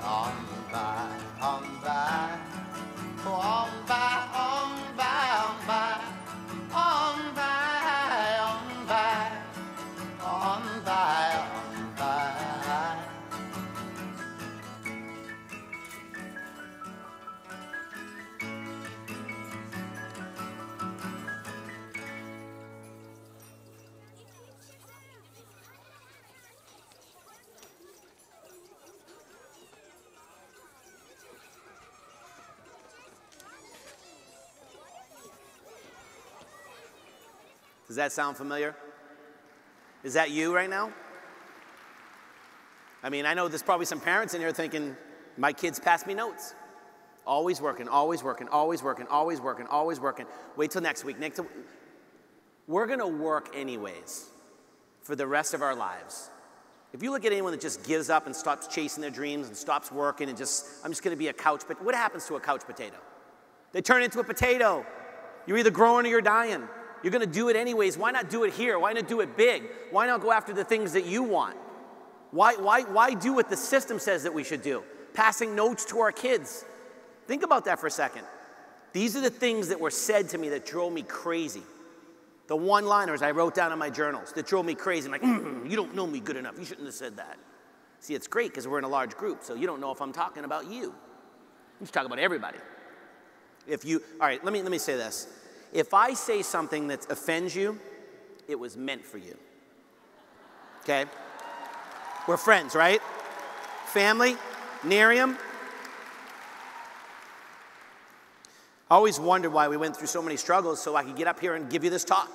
On by, on by. Oh, on by, on by, on by. On by, on by. On by, on by. Does that sound familiar? Is that you right now? I mean, I know there's probably some parents in here thinking, my kids pass me notes. Always working, always working, always working, always working, always working. Wait till next week. We're going to work anyways for the rest of our lives. If you look at anyone that just gives up and stops chasing their dreams and stops working and I'm just going to be a couch, but what happens to a couch potato? They turn into a potato. You're either growing or you're dying. You're going to do it anyways. Why not do it here? Why not do it big? Why not go after the things that you want? Why do what the system says that we should do? Passing notes to our kids. Think about that for a second. These are the things that were said to me that drove me crazy. The one-liners I wrote down in my journals that drove me crazy. I'm like, you don't know me good enough. You shouldn't have said that. See, it's great because we're in a large group, so you don't know if I'm talking about you. I'm just talking about everybody. All right, let me say this. If I say something that offends you, it was meant for you. Okay? We're friends, right? Family, Nerium. I always wondered why we went through so many struggles so I could get up here and give you this talk.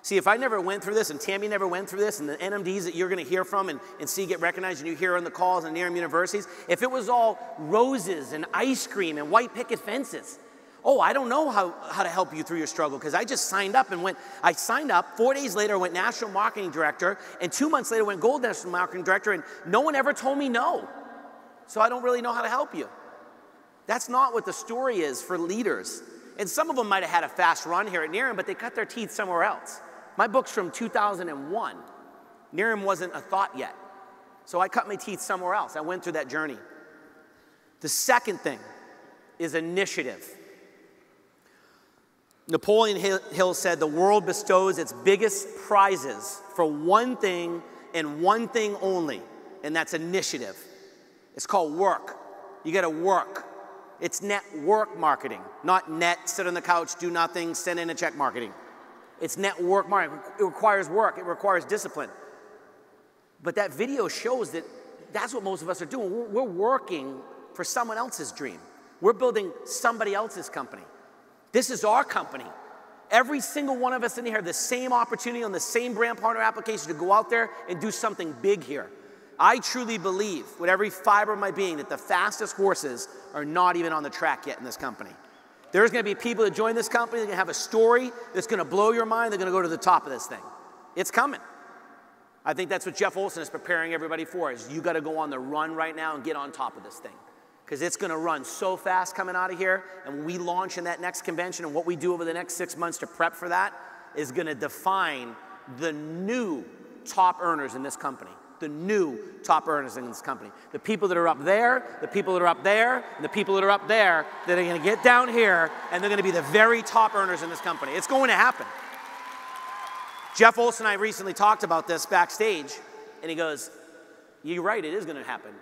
See, if I never went through this and Tammy never went through this and the NMDs that you're going to hear from and see get recognized and you hear on the calls and Nerium universities, if it was all roses and ice cream and white picket fences, I don't know how to help you through your struggle because I just signed up and I signed up, 4 days later I went national marketing director, and 2 months later I went gold national marketing director, and no one ever told me no. So I don't really know how to help you. That's not what the story is for leaders. And some of them might have had a fast run here at Nerium, but they cut their teeth somewhere else. My book's from 2001. Nerium wasn't a thought yet. So I cut my teeth somewhere else. I went through that journey. The second thing is initiative. Napoleon Hill said, the world bestows its biggest prizes for one thing and one thing only, and that's initiative. It's called work. You got to work. It's network marketing, not net, sit on the couch, do nothing, send in a check marketing. It's network marketing. It requires work. It requires discipline. But that video shows that that's what most of us are doing. We're working for someone else's dream. We're building somebody else's company. This is our company. Every single one of us in here have the same opportunity on the same brand partner application to go out there and do something big here. I truly believe, with every fiber of my being, that the fastest horses are not even on the track yet in this company. There's going to be people that join this company, they're going to have a story that's going to blow your mind, they're going to go to the top of this thing. It's coming. I think that's what Jeff Olson is preparing everybody for, is you got to go on the run right now and get on top of this thing. Because it's going to run so fast coming out of here, and when we launch in that next convention and what we do over the next 6 months to prep for that is going to define the new top earners in this company. The new top earners in this company. The people that are up there, the people that are up there, and the people that are up there that are going to get down here, and they're going to be the very top earners in this company. It's going to happen. Jeff Olson and I recently talked about this backstage, and he goes, you're right, it is going to happen.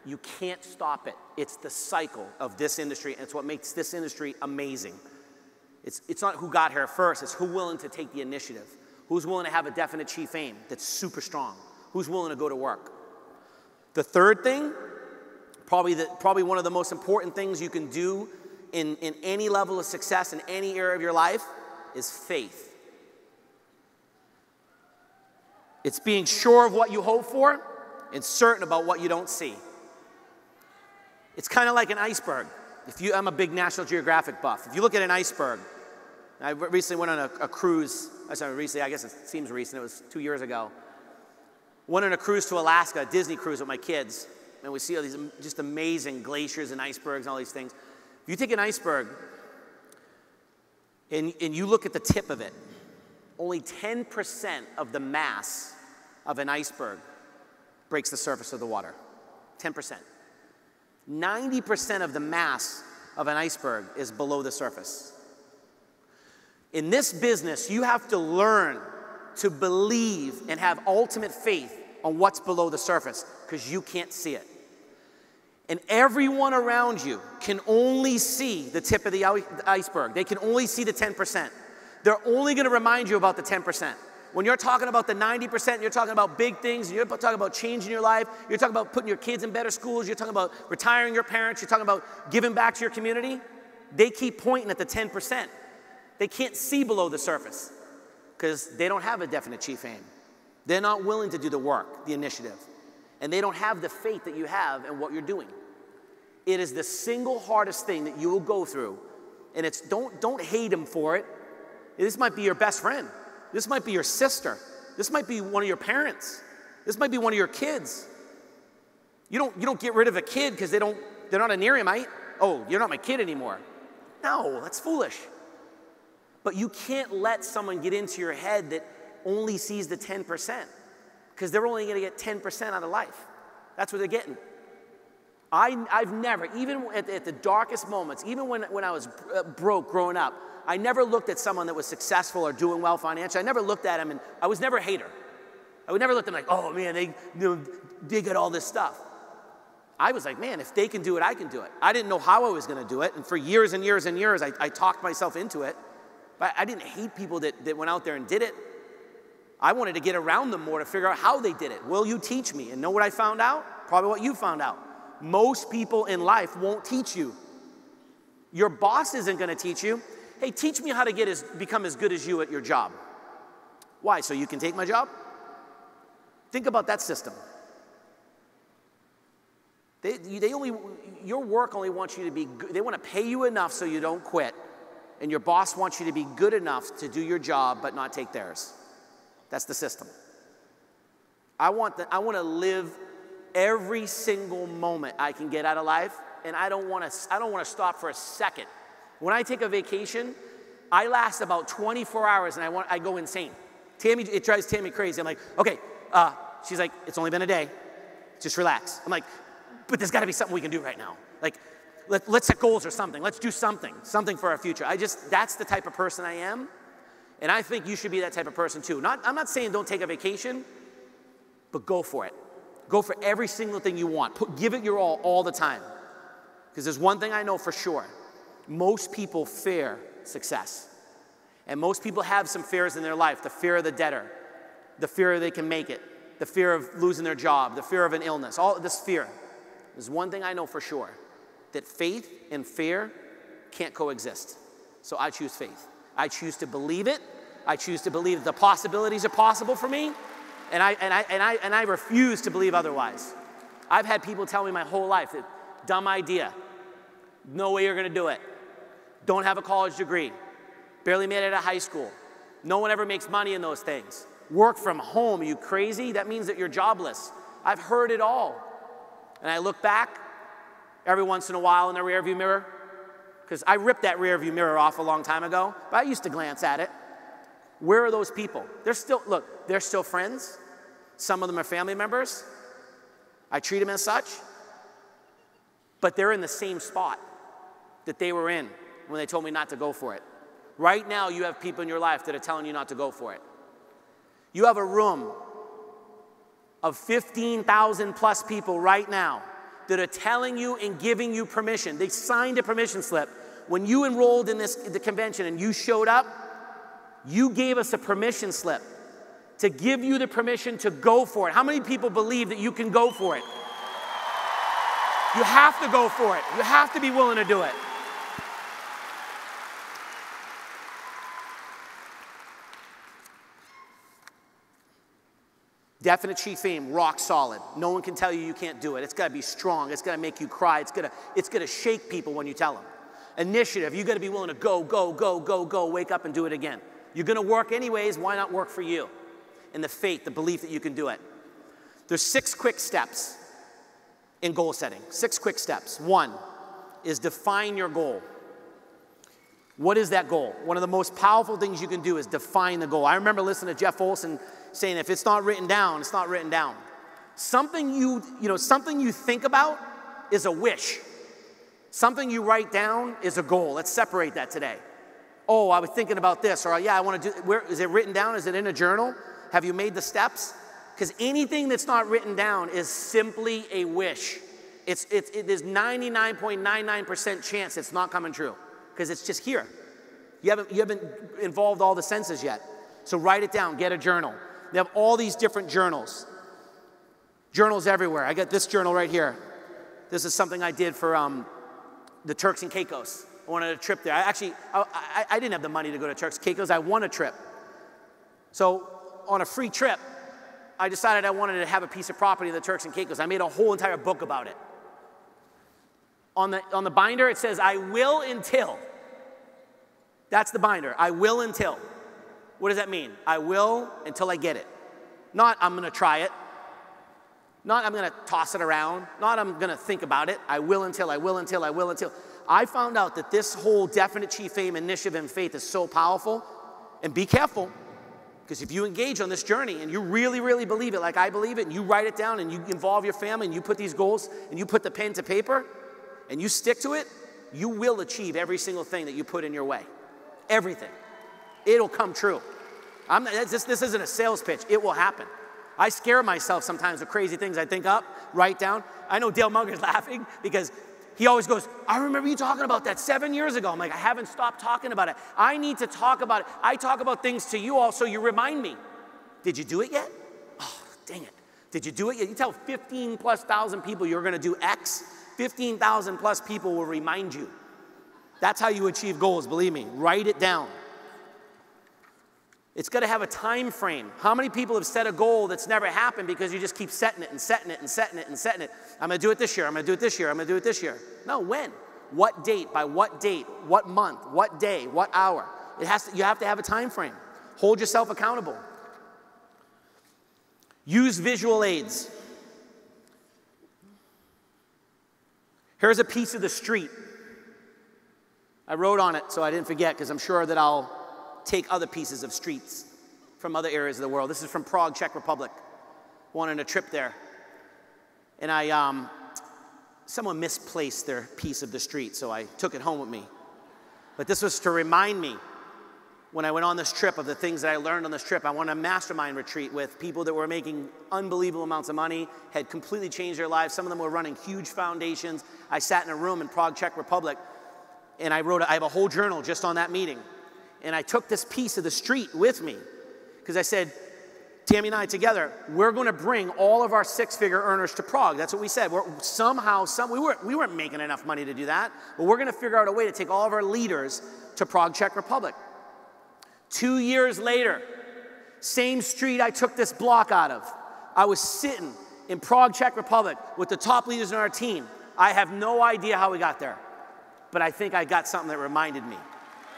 You can't stop it. It's the cycle of this industry, and it's what makes this industry amazing. It's not who got here first, it's who's willing to take the initiative, who's willing to have a definite chief aim that's super strong, who's willing to go to work. The third thing, probably one of the most important things you can do in any level of success in any area of your life is faith. It's being sure of what you hope for and certain about what you don't see. It's kind of like an iceberg. I'm a big National Geographic buff. If you look at an iceberg, I recently went on a cruise. I guess it seems recent. It was 2 years ago. Went on a cruise to Alaska, a Disney cruise with my kids, and we see all these just amazing glaciers and icebergs and all these things. If you take an iceberg and you look at the tip of it, only 10% of the mass of an iceberg breaks the surface of the water. 10%. 90% of the mass of an iceberg is below the surface. In this business, you have to learn to believe and have ultimate faith on what's below the surface, because you can't see it. And everyone around you can only see the tip of the iceberg. They can only see the 10%. They're only going to remind you about the 10%. When you're talking about the 90%, you're talking about big things, you're talking about changing your life, you're talking about putting your kids in better schools, you're talking about retiring your parents, you're talking about giving back to your community, they keep pointing at the 10%. They can't see below the surface because they don't have a definite chief aim. They're not willing to do the work, the initiative. And they don't have the faith that you have in what you're doing. It is the single hardest thing that you will go through. And it's, don't hate them for it. This might be your best friend. This might be your sister. This might be one of your parents. This might be one of your kids. You don't get rid of a kid because they're not an Eriamite. Oh, you're not my kid anymore. No, that's foolish. But you can't let someone get into your head that only sees the 10%, because they're only going to get 10% out of life. That's what they're getting. I've never, even at the darkest moments, even when I was broke growing up, I never looked at someone that was successful or doing well financially. I never looked at them, and I was never a hater. I would never look at them like, oh man, they get all this stuff. I was like, man, if they can do it, I can do it. I didn't know how I was going to do it, and for years and years and years, I talked myself into it. But I didn't hate people that went out there and did it. I wanted to get around them more to figure out how they did it. Will you teach me? And know what I found out? Probably what you found out. Most people in life won't teach you. Your boss isn't going to teach you. Hey, teach me how to become as good as you at your job. Why? So you can take my job? Think about that system. Your work only wants you to be good. They want to pay you enough so you don't quit. And your boss wants you to be good enough to do your job but not take theirs. That's the system. I want to live every single moment I can get out of life, and I don't want to stop for a second. When I take a vacation, I last about 24 hours and I go insane. It drives Tammy crazy. I'm like, okay, she's like, it's only been a day. Just relax. I'm like, but there's got to be something we can do right now. Like, let's set goals or something. Let's do something for our future. That's the type of person I am. And I think you should be that type of person too. I'm not saying don't take a vacation, but go for it. Go for every single thing you want. Give it your all the time. Because there's one thing I know for sure. Most people fear success. And most people have some fears in their life. The fear of the debtor. The fear they can make it. The fear of losing their job. The fear of an illness. All this fear. There's one thing I know for sure. That faith and fear can't coexist. So I choose faith. I choose to believe it. I choose to believe that the possibilities are possible for me. And I refuse to believe otherwise. I've had people tell me my whole life that dumb idea. No way you're going to do it. Don't have a college degree. Barely made it out of high school. No one ever makes money in those things. Work from home. Are you crazy? That means that you're jobless. I've heard it all. And I look back every once in a while in the rearview mirror, because I ripped that rearview mirror off a long time ago, but I used to glance at it. Where are those people? They're still friends. Some of them are family members. I treat them as such. But they're in the same spot that they were in when they told me not to go for it. Right now, you have people in your life that are telling you not to go for it. You have a room of 15,000 plus people right now that are telling you and giving you permission. They signed a permission slip. When you enrolled in the convention and you showed up, you gave us a permission slip to give you the permission to go for it. How many people believe that you can go for it? You have to go for it. You have to be willing to do it. Definite chief aim, rock solid. No one can tell you you can't do it. It's got to be strong. It's got to make you cry. It's got to shake people when you tell them. Initiative, you got to be willing to go, wake up and do it again. You're going to work anyways. Why not work for you? And the faith, the belief that you can do it. There's 6 quick steps in goal setting. 6 quick steps. 1 is define your goal. What is that goal? One of the most powerful things you can do is define the goal. I remember listening to Jeff Olson saying, if it's not written down, it's not written down. Something something you think about is a wish. Something you write down is a goal. Let's separate that today. Oh, I was thinking about this, or yeah, I want to do, where, is it written down? Is it in a journal? Have you made the steps? Because anything that's not written down is simply a wish. There's 99.99% chance it's not coming true, because it's just here. You haven't involved all the senses yet. So write it down, get a journal. They have all these different journals. Journals everywhere. I got this journal right here. This is something I did for the Turks and Caicos. I wanted a trip there. I didn't have the money to go to Turks and Caicos. I won a trip. So on a free trip, I decided I wanted to have a piece of property in the Turks and Caicos. I made a whole entire book about it. On the binder, it says, I will until. That's the binder. I will until. What does that mean? I will until I get it. Not I'm going to try it. Not I'm going to toss it around. Not I'm going to think about it. I will until, I will until, I will until. I found out that this whole definite chief aim initiative and faith is so powerful. And be careful, because if you engage on this journey and you really, really believe it like I believe it, and you write it down and you involve your family and you put these goals and you put the pen to paper and you stick to it, you will achieve every single thing that you put in your way. Everything. It'll come true. This isn't a sales pitch. It will happen. I scare myself sometimes with crazy things I think up, write down. I know Dale Munger's laughing because he always goes, I remember you talking about that 7 years ago. I'm like, I haven't stopped talking about it. I need to talk about it. I talk about things to you all so you remind me. Did you do it yet? Oh, dang it. Did you do it yet? You tell 15,000+ people you're going to do X, 15,000+ people will remind you. That's how you achieve goals, believe me. Write it down. It's got to have a time frame. How many people have set a goal that's never happened because you just keep setting it and setting it and setting it and setting it? I'm going to do it this year. I'm going to do it this year. I'm going to do it this year. No, when? What date? By what date? What month? What day? What hour? You have to have a time frame. Hold yourself accountable. Use visual aids. Here's a piece of the street. I wrote on it so I didn't forget, because I'm sure that I'll take other pieces of streets from other areas of the world. This is from Prague, Czech Republic. Wanted a trip there. And someone misplaced their piece of the street, so I took it home with me. But this was to remind me, when I went on this trip, of the things that I learned on this trip. I went on a mastermind retreat with people that were making unbelievable amounts of money, had completely changed their lives. Some of them were running huge foundations. I sat in a room in Prague, Czech Republic, and I have a whole journal just on that meeting. And I took this piece of the street with me because I said, Tammy and I together, we're going to bring all of our six-figure earners to Prague. That's what we said. We weren't making enough money to do that, but we're going to figure out a way to take all of our leaders to Prague, Czech Republic. 2 years later, same street I took this block out of. I was sitting in Prague, Czech Republic with the top leaders in our team. I have no idea how we got there, but I think I got something that reminded me.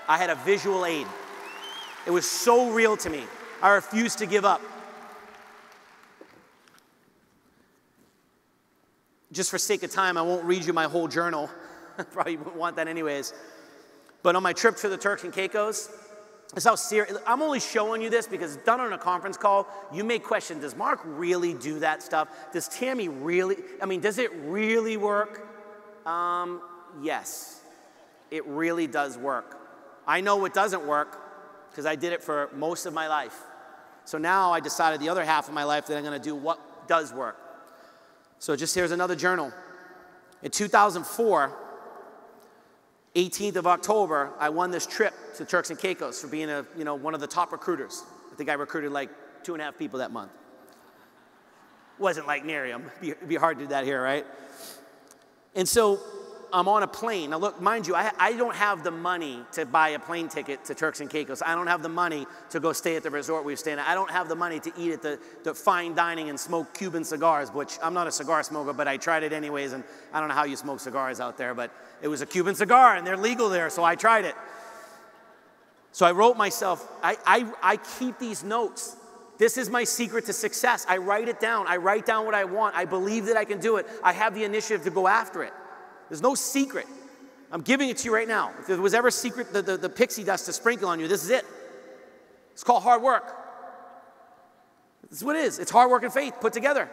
I had a visual aid. It was so real to me. I refused to give up. Just for sake of time, I won't read you my whole journal. Probably wouldn't want that anyways. But on my trip to the Turks and Caicos, that's how serious. I'm only showing you this because it's done on a conference call. You may question, does Mark really do that stuff? Does Tammy really, does it really work? Yes, it really does work. I know what doesn't work because I did it for most of my life. So now I decided the other half of my life that I'm going to do what does work. So just here's another journal. In 2004, 18th of October, I won this trip to Turks and Caicos for being one of the top recruiters. I think I recruited like 2.5 people that month. Wasn't like Miriam. It'd be hard to do that here, right? And so I'm on a plane. Now look, mind you, I don't have the money to buy a plane ticket to Turks and Caicos. I don't have the money to go stay at the resort we were staying at. I don't have the money to eat at the fine dining and smoke Cuban cigars, which I'm not a cigar smoker, but I tried it anyways, and I don't know how you smoke cigars out there, but it was a Cuban cigar, and they're legal there, so I tried it. So I wrote myself, I keep these notes. This is my secret to success. I write it down. I write down what I want. I believe that I can do it. I have the initiative to go after it. There's no secret. I'm giving it to you right now. If there was ever secret, the pixie dust to sprinkle on you, this is it. It's called hard work. This is what it is. It's hard work and faith put together.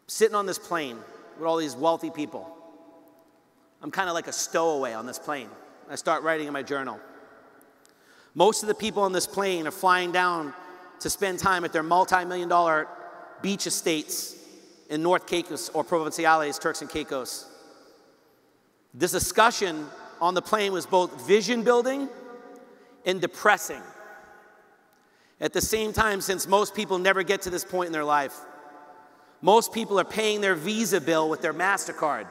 Sitting on this plane with all these wealthy people. I'm kind of like a stowaway on this plane. I start writing in my journal. Most of the people on this plane are flying down to spend time at their multi-million-dollar beach estates in North Caicos or Provinciales, Turks and Caicos. This discussion on the plane was both vision building and depressing. At the same time, since most people never get to this point in their life, most people are paying their Visa bill with their MasterCard.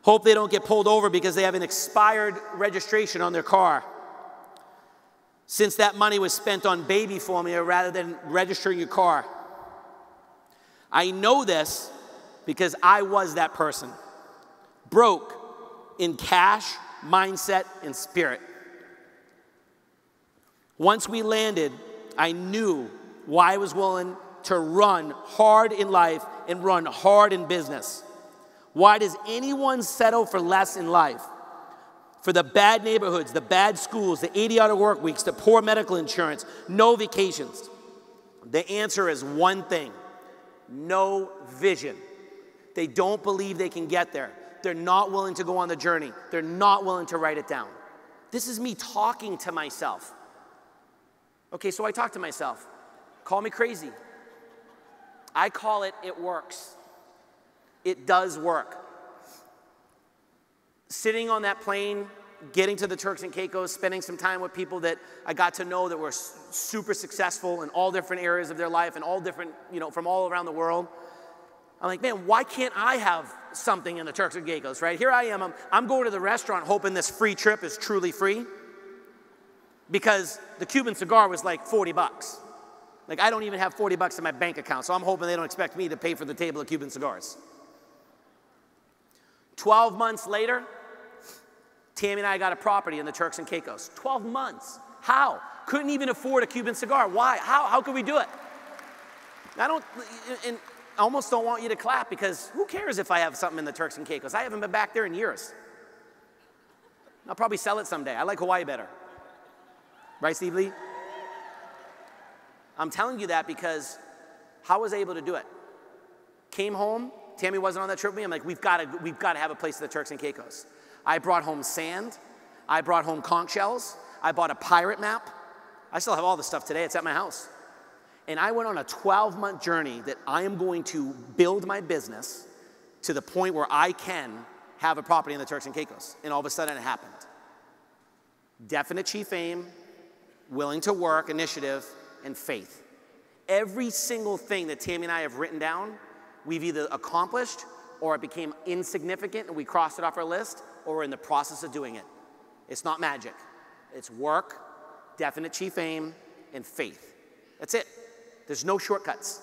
Hope they don't get pulled over because they have an expired registration on their car. Since that money was spent on baby formula rather than registering your car. I know this because I was that person. Broke in cash, mindset, and spirit. Once we landed, I knew why I was willing to run hard in life and run hard in business. Why does anyone settle for less in life? For the bad neighborhoods, the bad schools, the 80-hour work weeks, the poor medical insurance, no vacations. The answer is one thing: no vision. They don't believe they can get there. They're not willing to go on the journey. They're not willing to write it down. This is me talking to myself. Okay, so I talk to myself. Call me crazy. I call it, it works. It does work. Sitting on that plane, getting to the Turks and Caicos, spending some time with people that I got to know that were super successful in all different areas of their life and all different, from all around the world. I'm like, man, why can't I have something in the Turks and Caicos, right? Here I am, I'm going to the restaurant hoping this free trip is truly free because the Cuban cigar was like 40 bucks. Like, I don't even have 40 bucks in my bank account, so I'm hoping they don't expect me to pay for the table of Cuban cigars. 12 months later, Tammy and I got a property in the Turks and Caicos. 12 months. How? Couldn't even afford a Cuban cigar. Why? How could we do it? I almost don't want you to clap because who cares if I have something in the Turks and Caicos? I haven't been back there in years. I'll probably sell it someday. I like Hawaii better. Right, Steve Lee? I'm telling you that because how was I able to do it? Came home. Tammy wasn't on that trip with me. I'm like, we've got to have a place in the Turks and Caicos. I brought home sand. I brought home conch shells. I bought a pirate map. I still have all the stuff today. It's at my house. And I went on a 12-month journey that I am going to build my business to the point where I can have a property in the Turks and Caicos. And all of a sudden it happened. Definite chief aim, willing to work, initiative, and faith. Every single thing that Tammy and I have written down, we've either accomplished or it became insignificant and we crossed it off our list, or we're in the process of doing it. It's not magic. It's work, definite chief aim, and faith. That's it. There's no shortcuts.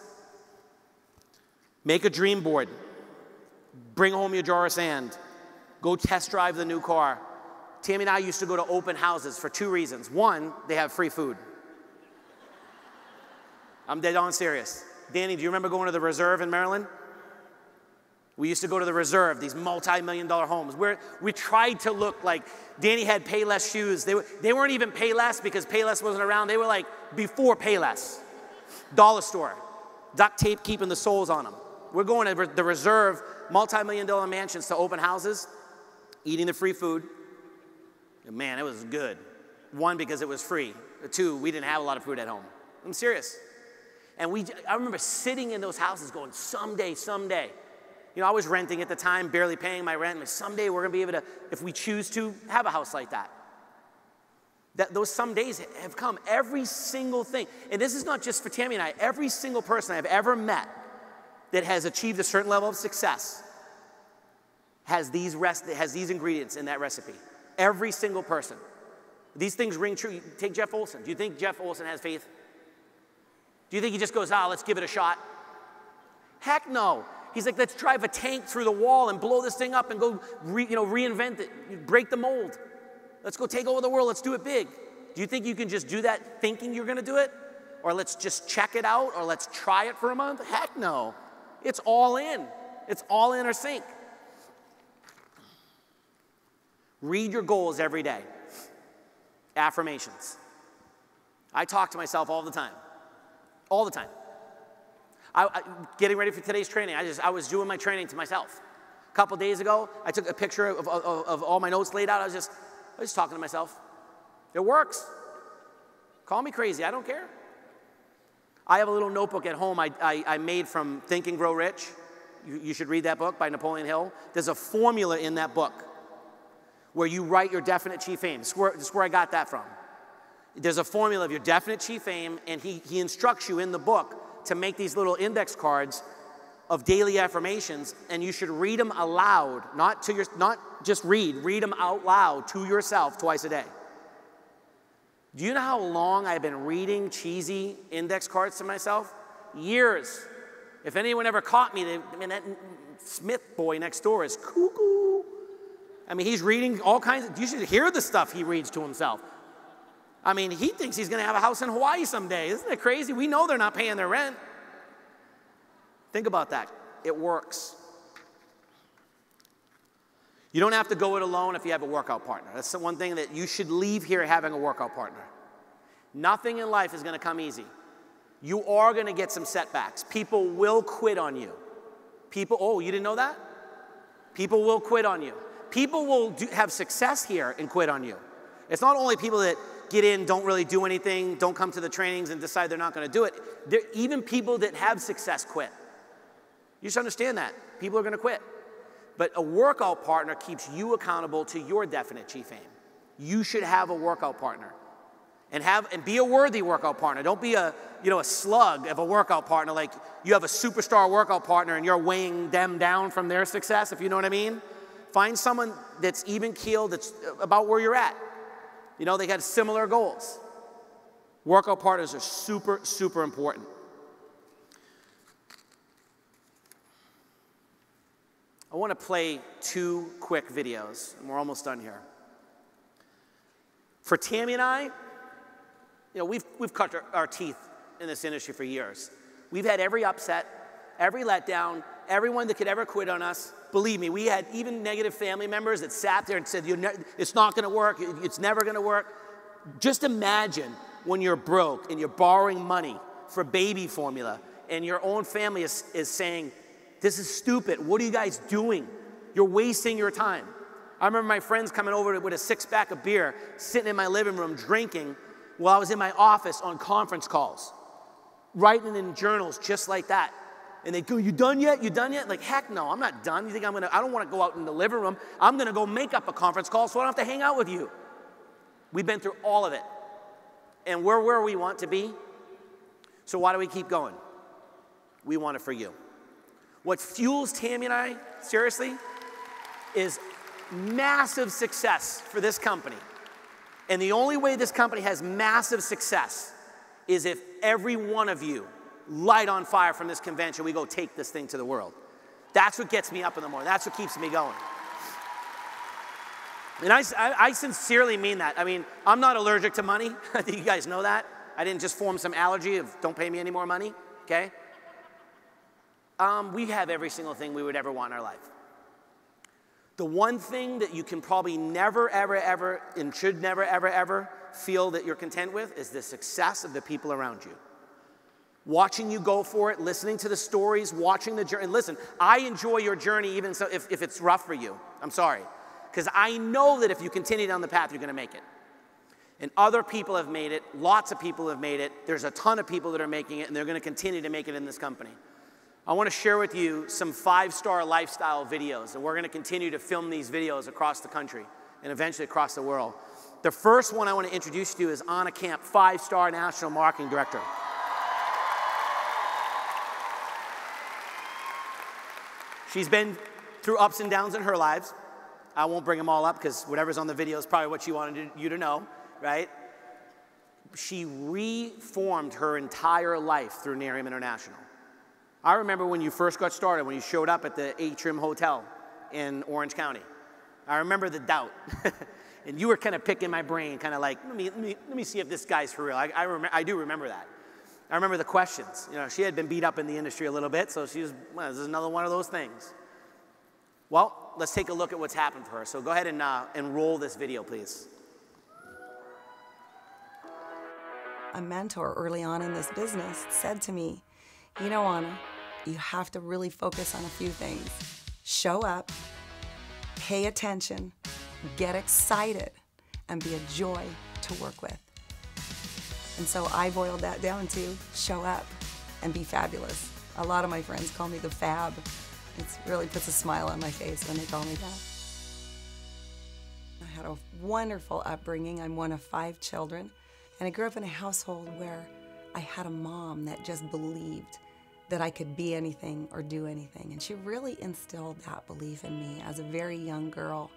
Make a dream board. Bring home your jar of sand. Go test drive the new car. Tammy and I used to go to open houses for two reasons. One, they have free food. I'm dead on serious. Danny, do you remember going to the Reserve in Maryland? We used to go to the Reserve, these multi-million-dollar homes, where we tried to look like Danny had Payless shoes. They weren't even Payless because Payless wasn't around. They were like before Payless. Dollar store. Duct tape keeping the soles on them. We're going to the Reserve, multi-million-dollar mansions to open houses, eating the free food. And man, it was good. One, because it was free. Two, we didn't have a lot of food at home. I'm serious. And I remember sitting in those houses going, someday, someday. I was renting at the time, barely paying my rent. Like, someday we're going to be able to, if we choose to, have a house like that. Those some days have come. Every single thing. And this is not just for Tammy and I. Every single person I've ever met that has achieved a certain level of success has these ingredients in that recipe. Every single person. These things ring true. Take Jeff Olson. Do you think Jeff Olson has faith? Do you think he just goes, let's give it a shot? Heck no. He's like, let's drive a tank through the wall and blow this thing up and go reinvent it, break the mold. Let's go take over the world. Let's do it big. Do you think you can just do that thinking you're going to do it? or let's just check it out, or let's try it for a month. Heck no. It's all in. It's all in or sink. Read your goals every day. Affirmations. I talk to myself all the time. All the time. Getting ready for today's training, I was doing my training to myself. A couple days ago, I took a picture of all my notes laid out. I was just talking to myself. It works. Call me crazy, I don't care. I have a little notebook at home I made from Think and Grow Rich. You should read that book by Napoleon Hill. There's a formula in that book where you write your definite chief aim. This is where I got that from. There's a formula of your definite chief aim, and he instructs you in the book to make these little index cards of daily affirmations, and you should read them aloud, not just read them out loud to yourself twice a day. Do you know how long I've been reading cheesy index cards to myself? Years. If anyone ever caught me, that Smith boy next door is cuckoo. I mean, he's reading all kinds of, you should hear the stuff he reads to himself. I mean, he thinks he's going to have a house in Hawaii someday. Isn't that crazy? We know they're not paying their rent. Think about that. It works. You don't have to go it alone if you have a workout partner. That's the one thing that you should leave here having a workout partner. Nothing in life is going to come easy. You are going to get some setbacks. People will quit on you. Oh, you didn't know that? People will quit on you. People will have success here and quit on you. It's not only people that get in, don't really do anything, don't come to the trainings and decide they're not going to do it. Even people that have success quit. You should understand that. People are going to quit. But a workout partner keeps you accountable to your definite chief aim. You should have a workout partner. And be a worthy workout partner. Don't be a slug of a workout partner, like you have a superstar workout partner and you're weighing them down from their success, if you know what I mean. Find someone that's even keeled, that's about where you're at. You know, they got similar goals. Workout partners are super, super important. I want to play 2 quick videos, and we're almost done here. For Tammy and I, we've cut our teeth in this industry for years. We've had every upset, every letdown, everyone that could ever quit on us. Believe me, we had even negative family members that sat there and said, it's not going to work, it's never going to work. Just imagine when you're broke and you're borrowing money for baby formula and your own family is saying, this is stupid. What are you guys doing? You're wasting your time. I remember my friends coming over with a 6-pack of beer, sitting in my living room drinking while I was in my office on conference calls, writing in journals just like that. And they go, you done yet? You done yet? Like, heck no, I'm not done. You think I don't want to go out in the living room. I'm going to go make up a conference call so I don't have to hang out with you. We've been through all of it. And we're where we want to be. So why do we keep going? We want it for you. What fuels Tammy and I, seriously, is massive success for this company. And the only way this company has massive success is if every one of you light on fire from this convention, we go take this thing to the world. That's what gets me up in the morning. That's what keeps me going. And I sincerely mean that. I mean, I'm not allergic to money. I think you guys know that. I didn't just form some allergy of don't pay me any more money, okay? We have every single thing we would ever want in our life. The one thing that you can probably never, ever, ever, and should never, ever, ever feel that you're content with is the success of the people around you. Watching you go for it, listening to the stories, watching the journey. And listen, I enjoy your journey even so if it's rough for you. I'm sorry. Because I know that if you continue down the path, you're going to make it. And other people have made it. Lots of people have made it. There's a ton of people that are making it, and they're going to continue to make it in this company. I want to share with you some 5-star lifestyle videos, and we're going to continue to film these videos across the country and eventually across the world. The first one I want to introduce you to is Anna Camp, 5-star National Marketing Director. She's been through ups and downs in her lives. I won't bring them all up because whatever's on the video is probably what she wanted you to know, right? She reformed her entire life through Narium International. I remember when you first got started, when you showed up at the Atrium Hotel in Orange County. I remember the doubt. And you were kind of picking my brain, kind of like, let me see if this guy's for real. I do remember that. I remember the questions. You know, she had been beat up in the industry a little bit, so she was, well, this is another one of those things. Well, let's take a look at what's happened for her. So go ahead and roll this video, please. A mentor early on in this business said to me, you know, Anna, you have to really focus on a few things. Show up, pay attention, get excited, and be a joy to work with. And so I boiled that down to show up and be fabulous. A lot of my friends call me the Fab. It really puts a smile on my face when they call me that. I had a wonderful upbringing. I'm one of 5 children, and I grew up in a household where I had a mom that just believed that I could be anything or do anything. And she really instilled that belief in me as a very young girl.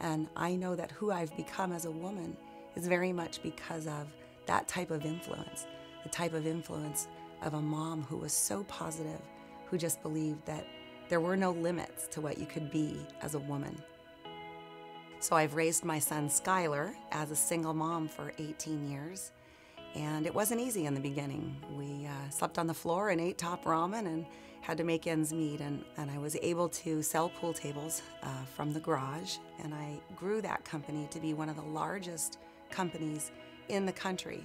And I know that who I've become as a woman is very much because of that type of influence, the type of influence of a mom who was so positive, who just believed that there were no limits to what you could be as a woman. So I've raised my son Skylar as a single mom for 18 years, and it wasn't easy in the beginning. We slept on the floor and ate top ramen and had to make ends meet, and I was able to sell pool tables from the garage, and I grew that company to be one of the largest companies in the country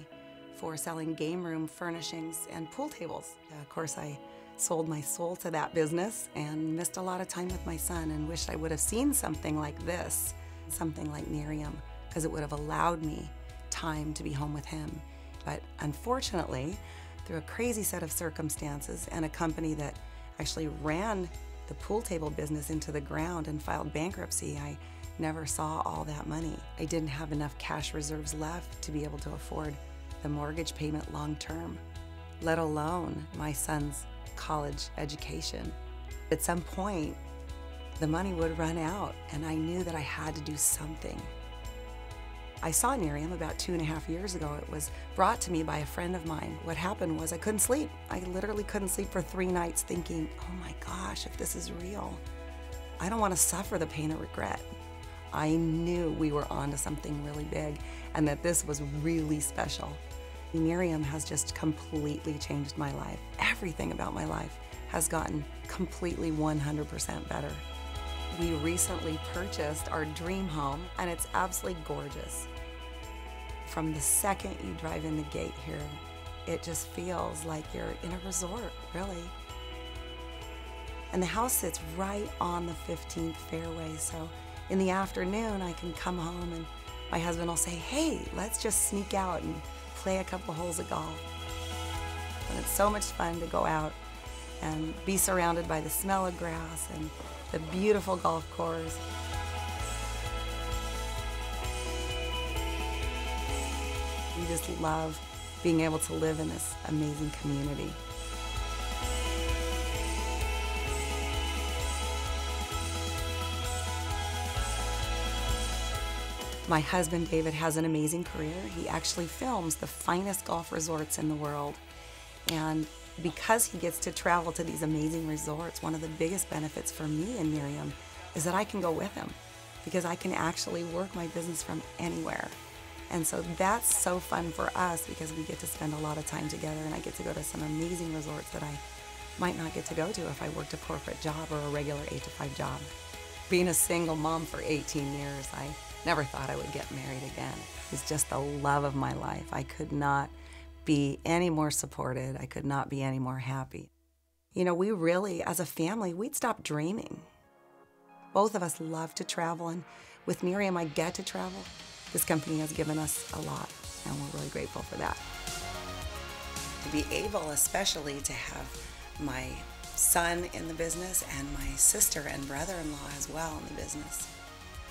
for selling game room furnishings and pool tables. Of course, I sold my soul to that business and missed a lot of time with my son and wished I would have seen something like this, something like Miriam, because it would have allowed me time to be home with him. But unfortunately, through a crazy set of circumstances and a company that actually ran the pool table business into the ground and filed bankruptcy, I never saw all that money. I didn't have enough cash reserves left to be able to afford the mortgage payment long term, let alone my son's college education. At some point, the money would run out, and I knew that I had to do something. I saw Miriam about 2.5 years ago. It was brought to me by a friend of mine. What happened was I couldn't sleep. I literally couldn't sleep for 3 nights thinking, oh my gosh, if this is real, I don't want to suffer the pain of regret. I knew we were onto something really big and that this was really special. Miriam has just completely changed my life. Everything about my life has gotten completely 100% better. We recently purchased our dream home, and it's absolutely gorgeous. From the second you drive in the gate here, it just feels like you're in a resort, really. And the house sits right on the 15th fairway, so in the afternoon I can come home and my husband will say, hey, let's just sneak out and play a couple holes of golf. And it's so much fun to go out and be surrounded by the smell of grass and the beautiful golf course. We just love being able to live in this amazing community. My husband, David, has an amazing career. He actually films the finest golf resorts in the world. And because he gets to travel to these amazing resorts, one of the biggest benefits for me and Miriam is that I can go with him, because I can actually work my business from anywhere. And so that's so fun for us because we get to spend a lot of time together, and I get to go to some amazing resorts that I might not get to go to if I worked a corporate job or a regular 8-to-5 job. Being a single mom for 18 years, I never thought I would get married again. It's just the love of my life. I could not be any more supported. I could not be any more happy. You know, we really, as a family, we'd stopped dreaming. Both of us love to travel, and with Miriam, I get to travel. This company has given us a lot, and we're really grateful for that. To be able, especially, to have my son in the business and my sister and brother-in-law as well in the business.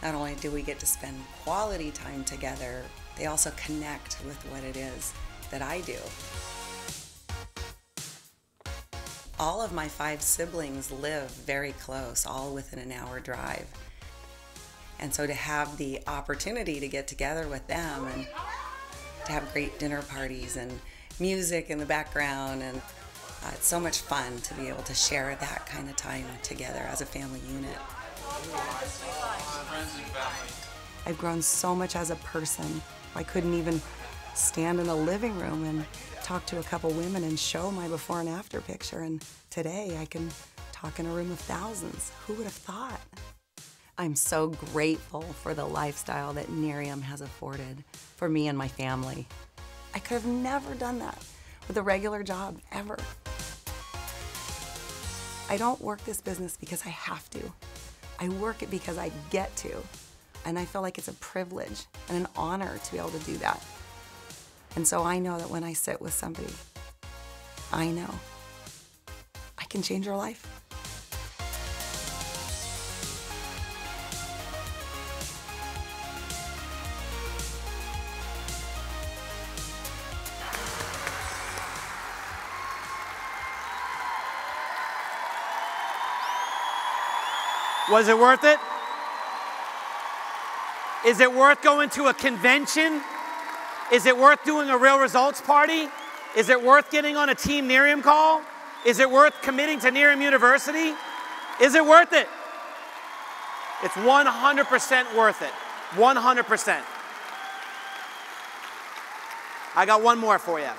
Not only do we get to spend quality time together, they also connect with what it is that I do. All of my 5 siblings live very close, all within an hour drive. And so to have the opportunity to get together with them and to have great dinner parties and music in the background, and it's so much fun to be able to share that kind of time together as a family unit. I've grown so much as a person. I couldn't even stand in a living room and talk to a couple women and show my before and after picture, and today I can talk in a room of thousands. Who would have thought? I'm so grateful for the lifestyle that Miriam has afforded for me and my family. I could have never done that with a regular job, ever. I don't work this business because I have to. I work it because I get to. And I feel like it's a privilege and an honor to be able to do that. And so I know that when I sit with somebody, I know I can change their life. Was it worth it? Is it worth going to a convention? Is it worth doing a real results party? Is it worth getting on a Team Miriam call? Is it worth committing to Miriam University? Is it worth it? It's 100% worth it. 100%. I got one more for you.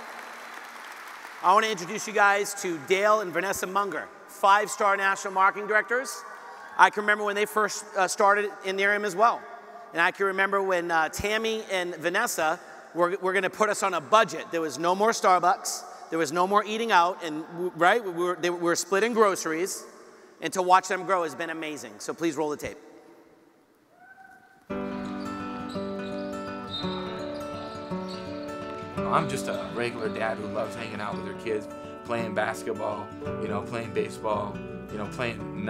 I want to introduce you guys to Dale and Vanessa Munger, 5-star national marketing directors. I can remember when they first started in Miriam as well. And I can remember when Tammy and Vanessa were going to put us on a budget. There was no more Starbucks. There was no more eating out. And right, we were splitting groceries. And to watch them grow has been amazing. So please roll the tape. I'm just a regular dad who loves hanging out with her kids, playing basketball, playing baseball, playing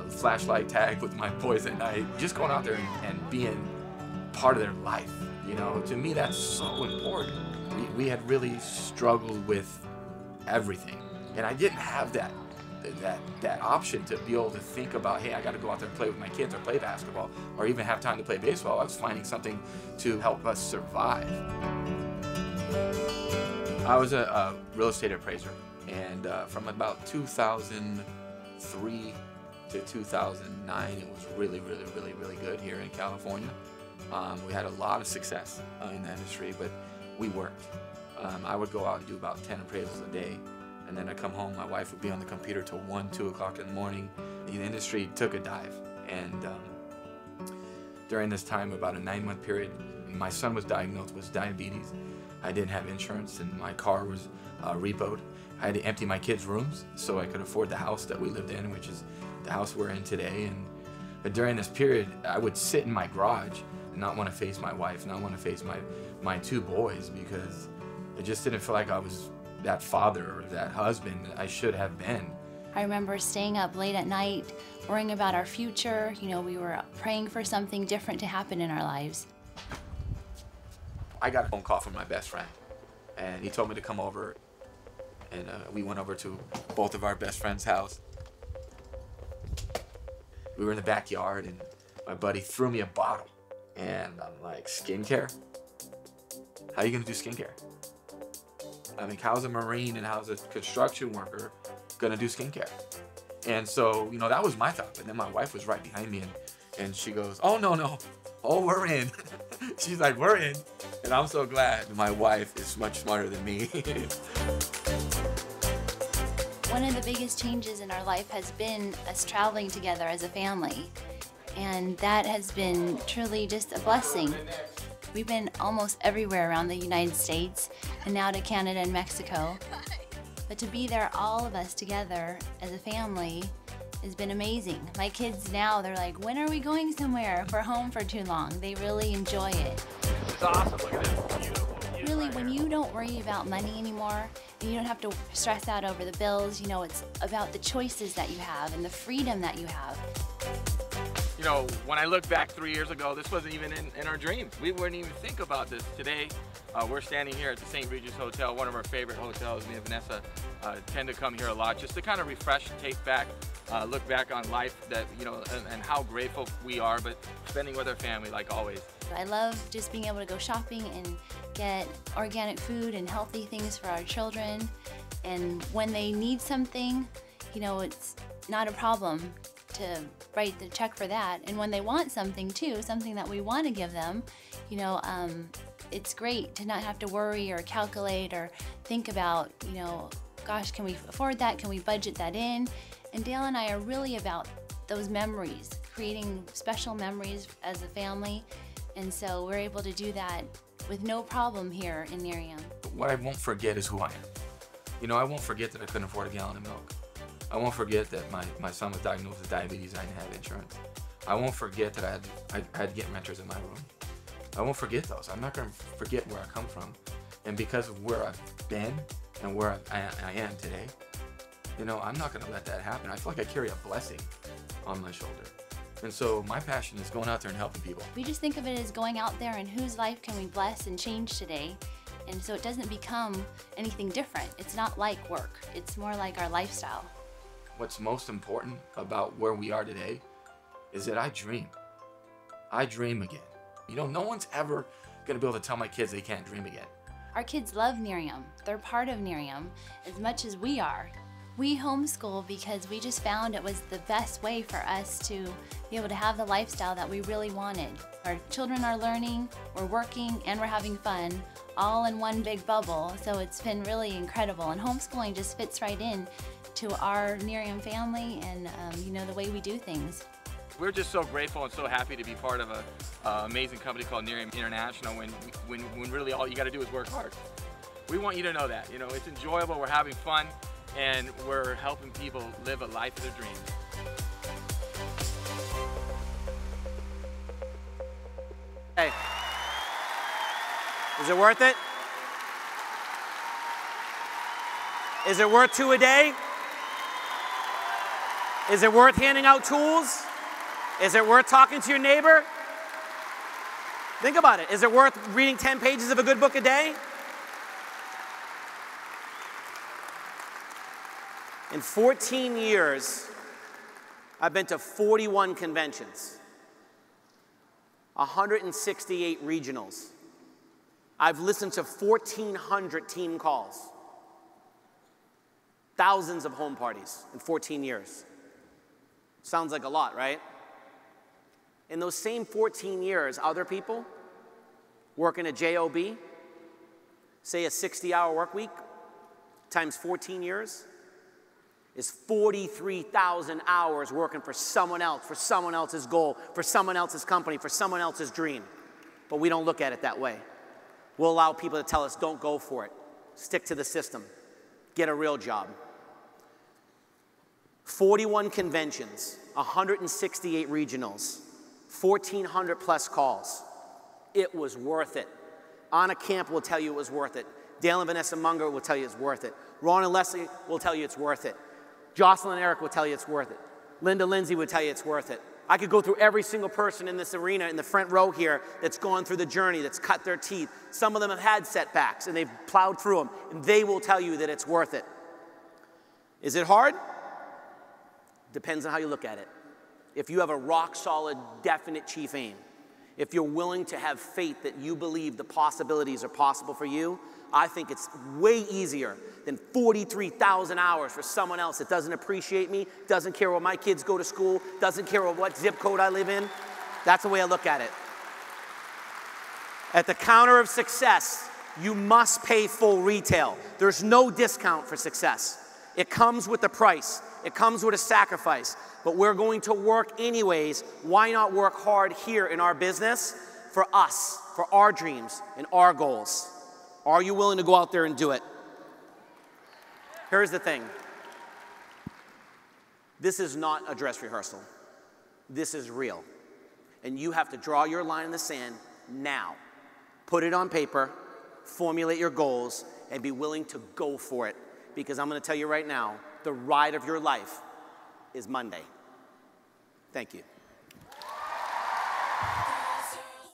flashlight tag with my boys at night. Just going out there and being part of their life. To me, that's so important. We had really struggled with everything, and I didn't have that option to be able to think about, hey, I got to go out there and play with my kids or play basketball or even have time to play baseball. I was finding something to help us survive. I was a real estate appraiser, and from about 2003 to 2009, it was really, really, really, really good here in California. We had a lot of success in the industry, but we worked. I would go out and do about 10 appraisals a day, and then I'd come home, my wife would be on the computer till 1, 2 o'clock in the morning. The industry took a dive, and during this time, about a 9-month period, my son was diagnosed with diabetes. I didn't have insurance, and my car was repoed. I had to empty my kids' rooms so I could afford the house that we lived in, which is the house we're in today. But during this period, I would sit in my garage and not want to face my wife, not want to face my 2 boys, because it just didn't feel like I was that father or that husband that I should have been. I remember staying up late at night, worrying about our future. We were praying for something different to happen in our lives. I got a phone call from my best friend, and he told me to come over, and we went over to both of our best friends' house. We were in the backyard, and my buddy threw me a bottle, and I'm like, skincare? How are you gonna do skincare? I mean, how's a Marine and how's a construction worker gonna do skincare? And so, that was my thought, but then my wife was right behind me, and she goes, oh, no, oh, we're in. She's like, we're in. And I'm so glad my wife is much smarter than me. One of the biggest changes in our life has been us traveling together as a family. And that has been truly just a blessing. We've been almost everywhere around the United States and now to Canada and Mexico. But to be there, all of us together as a family, has been amazing. My kids now, they're like, when are we going somewhere? If we're home for too long. They really enjoy it. It's awesome. Look at this. Beautiful. Really, when you don't worry about money anymore, and you don't have to stress out over the bills, it's about the choices that you have and the freedom that you have. When I look back 3 years ago, this wasn't even in our dreams. We wouldn't even think about this. Today, we're standing here at the St. Regis Hotel, one of our favorite hotels. Me and Vanessa tend to come here a lot just to kind of refresh, take back, look back on life and how grateful we are, but spending with our family like always. I love just being able to go shopping and get organic food and healthy things for our children. And when they need something, it's not a problem. to write the check for that. And when they want something too, something that we want to give them, you know, it's great to not have to worry or calculate or think about, you know, gosh, can we afford that? Can we budget that in? And Dale and I are really about those memories, creating special memories as a family. And so we're able to do that with no problem here in Miriam. What I won't forget is who I am. You know, I won't forget that I couldn't afford a gallon of milk. I won't forget that my son was diagnosed with diabetes and I didn't have insurance. I won't forget that I had to get mentors in my room. I won't forget those. I'm not going to forget where I come from. And because of where I've been and where I am today, you know, I'm not going to let that happen. I feel like I carry a blessing on my shoulder. And so my passion is going out there and helping people. We just think of it as going out there and whose life can we bless and change today. And so it doesn't become anything different. It's not like work. It's more like our lifestyle. What's most important about where we are today is that I dream. I dream again. You know, no one's ever gonna be able to tell my kids they can't dream again. Our kids love Miriam. They're part of Miriam as much as we are. We homeschool because we just found it was the best way for us to be able to have the lifestyle that we really wanted. Our children are learning, we're working, and we're having fun, all in one big bubble. So it's been really incredible. And homeschooling just fits right in to our Miriam family and you know, the way we do things. We're just so grateful and so happy to be part of an amazing company called Miriam International when really all you got to do is work hard. We want you to know that. You know, it's enjoyable, we're having fun, and we're helping people live a life of their dreams. Hey, is it worth it? Is it worth 2 a day? Is it worth handing out tools? Is it worth talking to your neighbor? Think about it. Is it worth reading 10 pages of a good book a day? In 14 years, I've been to 41 conventions, 168 regionals. I've listened to 1,400 team calls, thousands of home parties in 14 years. Sounds like a lot, right? In those same 14 years, other people working a job, say a 60-hour work week, times 14 years, is 43,000 hours working for someone else, for someone else's goal, for someone else's company, for someone else's dream. But we don't look at it that way. We'll allow people to tell us, don't go for it. Stick to the system. Get a real job. 41 conventions, 168 regionals, 1,400 plus calls. It was worth it. Anna Camp will tell you it was worth it. Dale and Vanessa Munger will tell you it's worth it. Ron and Leslie will tell you it's worth it. Jocelyn and Eric will tell you it's worth it. Linda Lindsay would tell you it's worth it. I could go through every single person in this arena in the front row here that's gone through the journey, that's cut their teeth. Some of them have had setbacks and they've plowed through them, and they will tell you that it's worth it. Is it hard? Depends on how you look at it. If you have a rock solid, definite chief aim, if you're willing to have faith that you believe the possibilities are possible for you, I think it's way easier than 43,000 hours for someone else that doesn't appreciate me, doesn't care where my kids go to school, doesn't care what zip code I live in. That's the way I look at it. At the counter of success, you must pay full retail. There's no discount for success. It comes with a price. It comes with a sacrifice. But we're going to work anyways. Why not work hard here in our business for us, for our dreams and our goals? Are you willing to go out there and do it? Here's the thing. This is not a dress rehearsal. This is real. And you have to draw your line in the sand now. Put it on paper, formulate your goals, and be willing to go for it. Because I'm going to tell you right now, the ride of your life is Monday. Thank you.